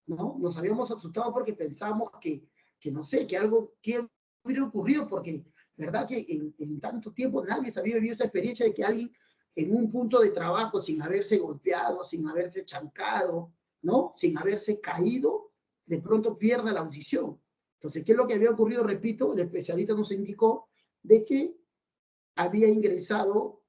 ¿no? Nos habíamos asustado porque pensábamos que no sé, que algo que hubiera ocurrido, porque, ¿verdad? Que en tanto tiempo nadie se había vivido esa experiencia de que alguien en un punto de trabajo, sin haberse golpeado, sin haberse chancado, ¿no? Sin haberse caído, de pronto pierda la audición. Entonces, ¿qué es lo que había ocurrido? Repito, el especialista nos indicó de que le había ingresado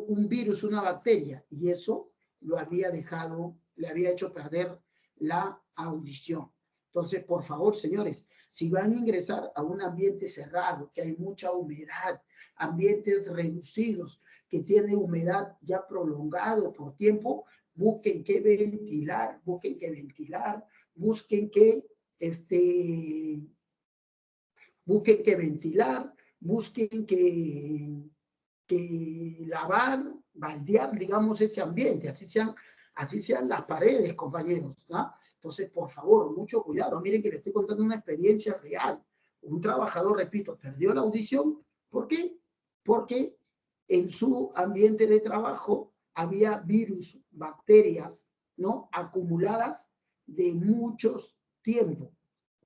un virus, una bacteria, y eso lo había dejado, le había hecho perder la audición. Entonces, por favor, señores, si van a ingresar a un ambiente cerrado, que hay mucha humedad, ambientes reducidos, que tiene humedad ya prolongado por tiempo, busquen que ventilar, busquen que ventilar, busquen que lavar, baldear, digamos, ese ambiente, así sean las paredes, compañeros, ¿no? Entonces, por favor, mucho cuidado. Miren que les estoy contando una experiencia real. Un trabajador, repito, perdió la audición. ¿Por qué? Porque en su ambiente de trabajo había virus, bacterias, ¿no? Acumuladas de muchos tiempos.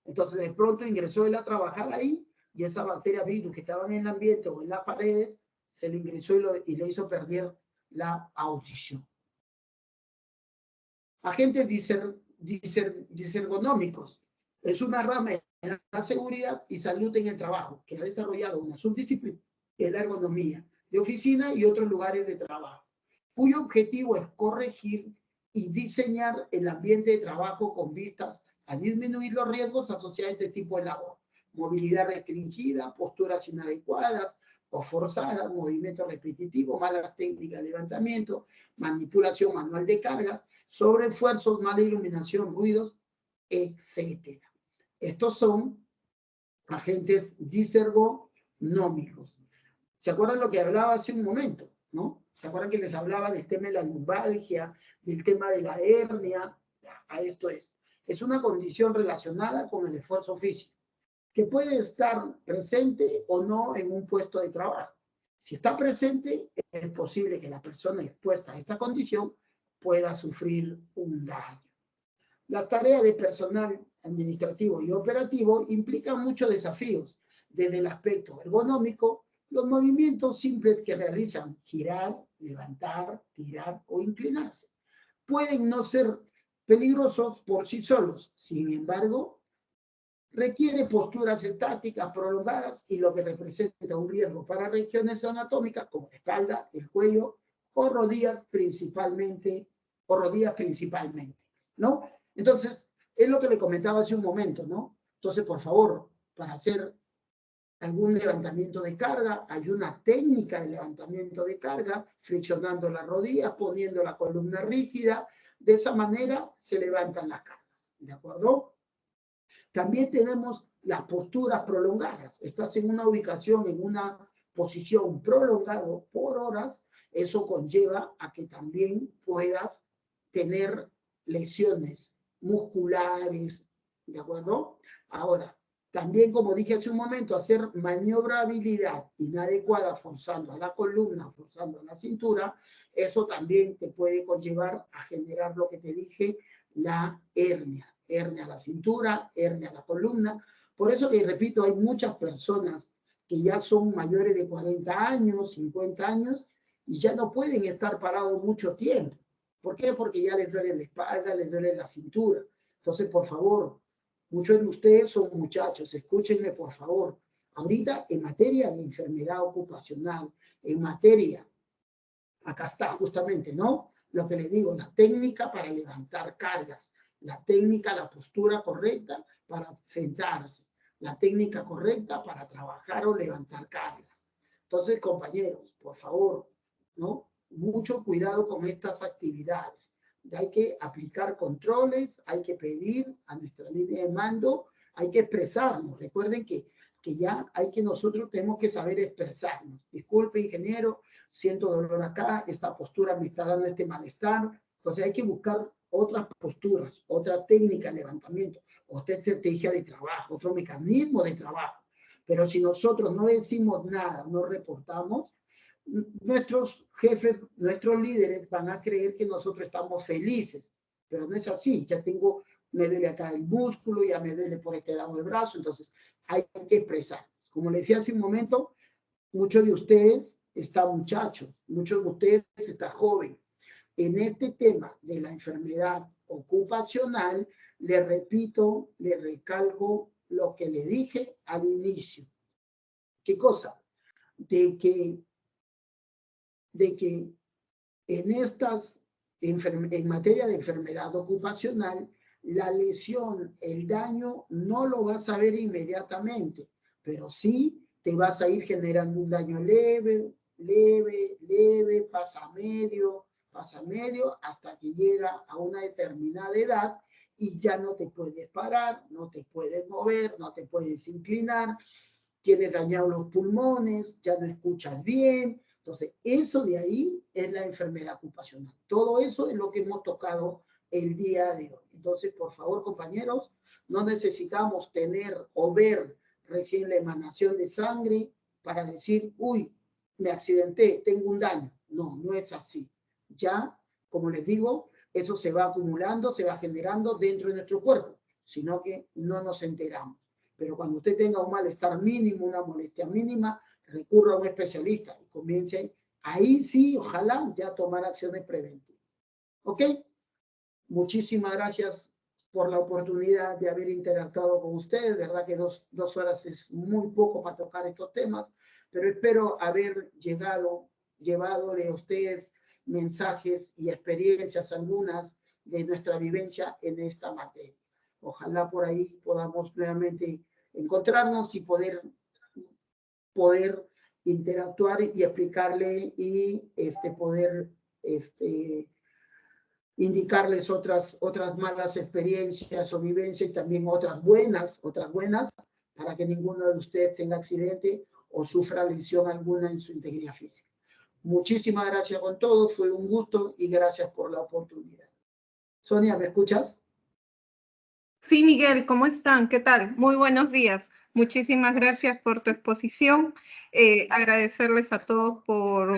Entonces, de pronto ingresó él a trabajar ahí y esa bacteria virus que estaban en el ambiente o en las paredes se le ingresó y le hizo perder la audición. Agentes disergonómicos. Es una rama de la seguridad y salud en el trabajo que ha desarrollado una subdisciplina de la ergonomía de oficina y otros lugares de trabajo, cuyo objetivo es corregir y diseñar el ambiente de trabajo con vistas a disminuir los riesgos asociados a este tipo de labor. Movilidad restringida, posturas inadecuadas o forzadas, movimientos repetitivos, malas técnicas de levantamiento, manipulación manual de cargas, sobreesfuerzos, mala iluminación, ruidos, etc. Estos son agentes disergonómicos. ¿Se acuerdan lo que hablaba hace un momento? ¿No? ¿Se acuerdan que les hablaba del tema de la lumbalgia, del tema de la hernia? A esto es. Es una condición relacionada con el esfuerzo físico, que puede estar presente o no en un puesto de trabajo. Si está presente, es posible que la persona expuesta a esta condición pueda sufrir un daño. Las tareas de personal administrativo y operativo implican muchos desafíos, desde el aspecto ergonómico, los movimientos simples que realizan, girar, levantar, tirar o inclinarse, pueden no ser peligrosos por sí solos. Sin embargo, requiere posturas estáticas prolongadas y lo que representa un riesgo para regiones anatómicas como la espalda, el cuello o rodillas principalmente, ¿no? Entonces, es lo que le comentaba hace un momento, ¿no? Entonces, por favor, para hacer algún levantamiento de carga, hay una técnica de levantamiento de carga, flexionando las rodillas, poniendo la columna rígida, de esa manera se levantan las cargas, ¿de acuerdo? También tenemos las posturas prolongadas. Estás en una ubicación, en una posición prolongada por horas, eso conlleva a que también puedas tener lesiones musculares, ¿de acuerdo? Ahora, también, como dije hace un momento, hacer maniobrabilidad inadecuada forzando a la columna, forzando a la cintura, eso también te puede conllevar a generar lo que te dije, la hernia. Hernia a la cintura, hernia a la columna. Por eso que, repito, hay muchas personas que ya son mayores de 40 años, 50 años, y ya no pueden estar parados mucho tiempo. ¿Por qué? Porque ya les duele la espalda, les duele la cintura. Entonces, por favor, muchos de ustedes son muchachos, escúchenme por favor. Ahorita en materia de enfermedad ocupacional, en materia, acá está justamente, ¿no? Lo que les digo, la técnica para levantar cargas, la técnica, la postura correcta para sentarse, la técnica correcta para trabajar o levantar cargas. Entonces, compañeros, por favor, ¿no? Mucho cuidado con estas actividades. Hay que aplicar controles, hay que pedir a nuestra línea de mando, hay que expresarnos. Recuerden que ya hay que nosotros tenemos que saber expresarnos. Disculpe, ingeniero, siento dolor acá, esta postura me está dando este malestar. Entonces hay que buscar otras posturas, otra técnica de levantamiento, otra estrategia de trabajo, otro mecanismo de trabajo. Pero si nosotros no decimos nada, no reportamos, nuestros jefes, nuestros líderes van a creer que nosotros estamos felices, pero no es así. Ya tengo, me duele acá el músculo, ya me duele por este lado del brazo, entonces hay que expresar. Como les decía hace un momento, muchos de ustedes están muchachos, muchos de ustedes están jóvenes. En este tema de la enfermedad ocupacional, le repito, le recalco lo que le dije al inicio. ¿Qué cosa? De que en materia de enfermedad ocupacional, la lesión, el daño, no lo vas a ver inmediatamente, pero sí te vas a ir generando un daño leve, pasa medio, hasta que llega a una determinada edad y ya no te puedes parar, no te puedes mover, no te puedes inclinar, tienes dañados los pulmones, ya no escuchas bien. Entonces, eso de ahí es la enfermedad ocupacional. Todo eso es lo que hemos tocado el día de hoy. Entonces, por favor, compañeros, no necesitamos tener o ver recién la emanación de sangre para decir, uy, me accidenté, tengo un daño. No, no es así. Ya, como les digo, eso se va acumulando, se va generando dentro de nuestro cuerpo, sino que no nos enteramos. Pero cuando usted tenga un malestar mínimo, una molestia mínima, recurra a un especialista y comience ahí sí, ojalá, ya tomar acciones preventivas. ¿Ok? Muchísimas gracias por la oportunidad de haber interactuado con ustedes. De verdad que dos horas es muy poco para tocar estos temas, pero espero haber llevadole a ustedes mensajes y experiencias algunas de nuestra vivencia en esta materia. Ojalá por ahí podamos nuevamente encontrarnos y poder interactuar y explicarle y poder indicarles otras malas experiencias o vivencias y también otras buenas, para que ninguno de ustedes tenga accidente o sufra lesión alguna en su integridad física. Muchísimas gracias con todo, fue un gusto y gracias por la oportunidad. Sonia, ¿me escuchas? Sí, Miguel, ¿cómo están? ¿Qué tal? Muy buenos días. Muchísimas gracias por tu exposición. Agradecerles a todos por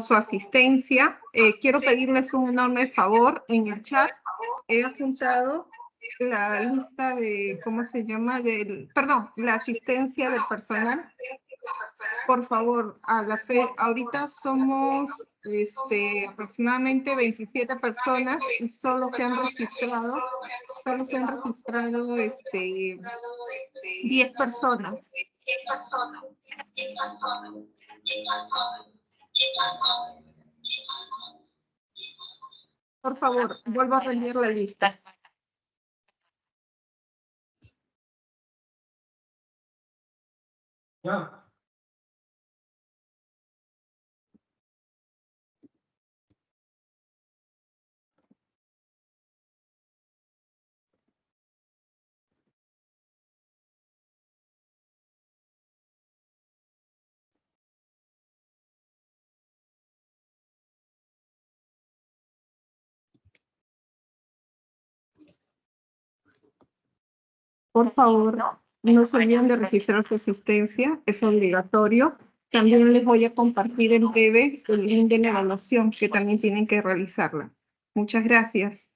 su asistencia. Quiero pedirles un enorme favor. En el chat he apuntado la lista de, ¿cómo se llama? Perdón, la asistencia del personal Por favor, ahorita somos aproximadamente 27 personas y solo se han registrado 10 personas. Por favor, vuelvo a reenviar la lista. Ya. Por favor, no se olviden de registrar su asistencia, es obligatorio. También les voy a compartir en breve el link de la evaluación, que también tienen que realizarla. Muchas gracias.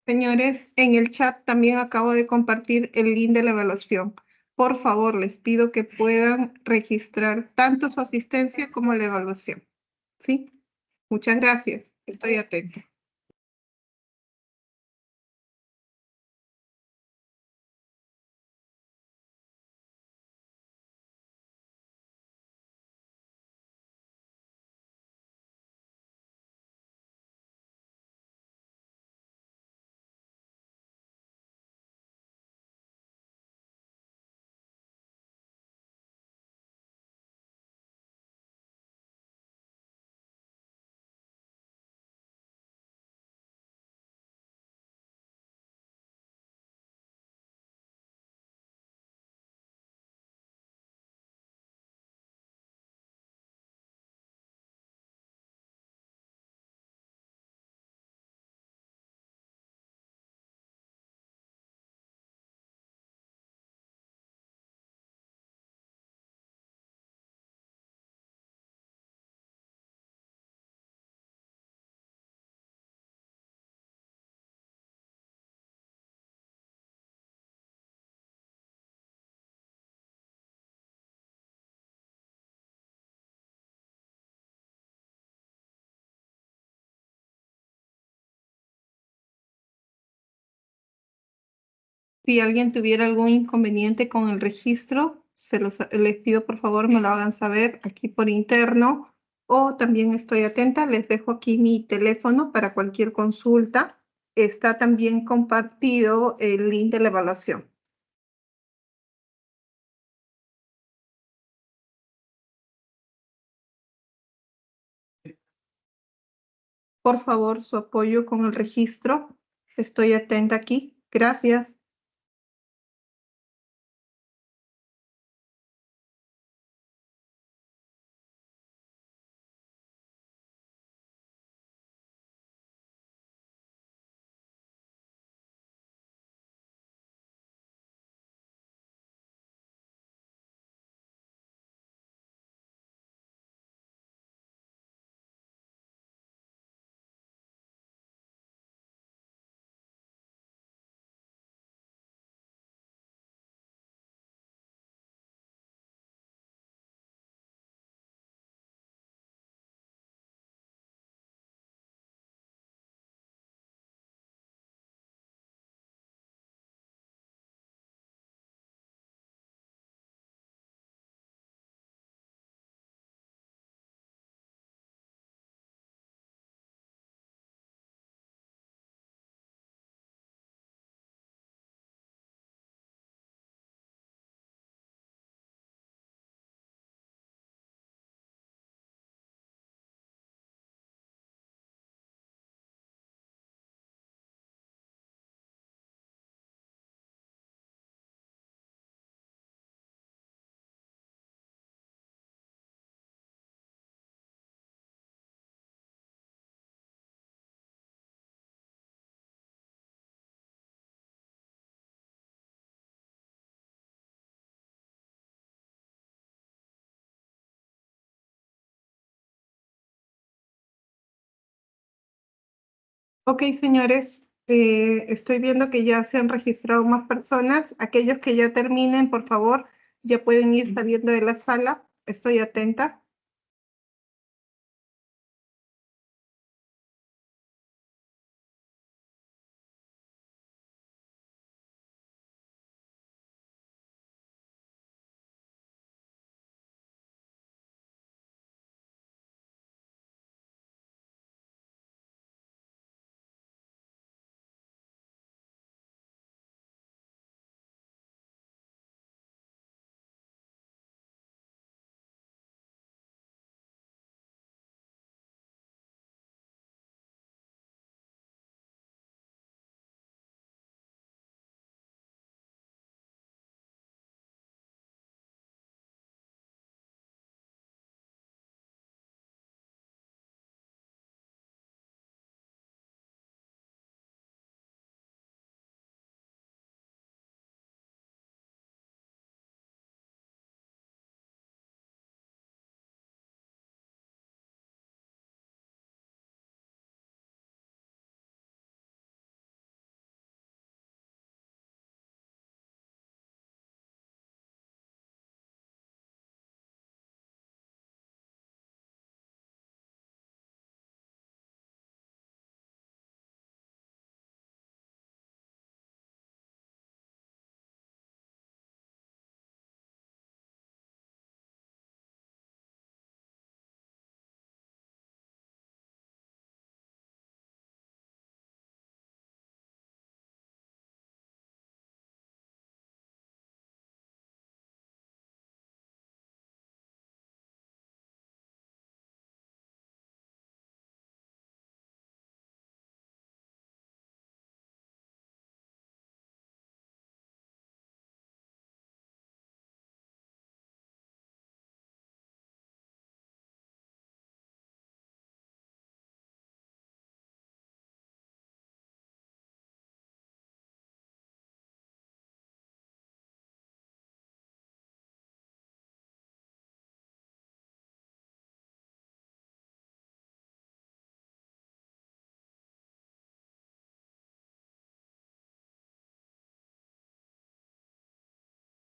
Señores, en el chat también acabo de compartir el link de la evaluación. Por favor, les pido que puedan registrar tanto su asistencia como la evaluación. ¿Sí? Muchas gracias. Estoy atenta. Si alguien tuviera algún inconveniente con el registro, les pido por favor me lo hagan saber aquí por interno o también estoy atenta. Les dejo aquí mi teléfono para cualquier consulta. Está también compartido el link de la evaluación. Por favor, su apoyo con el registro. Estoy atenta aquí. Gracias. Ok, señores, estoy viendo que ya se han registrado más personas. Aquellos que ya terminen, por favor, ya pueden ir saliendo de la sala. Estoy atenta.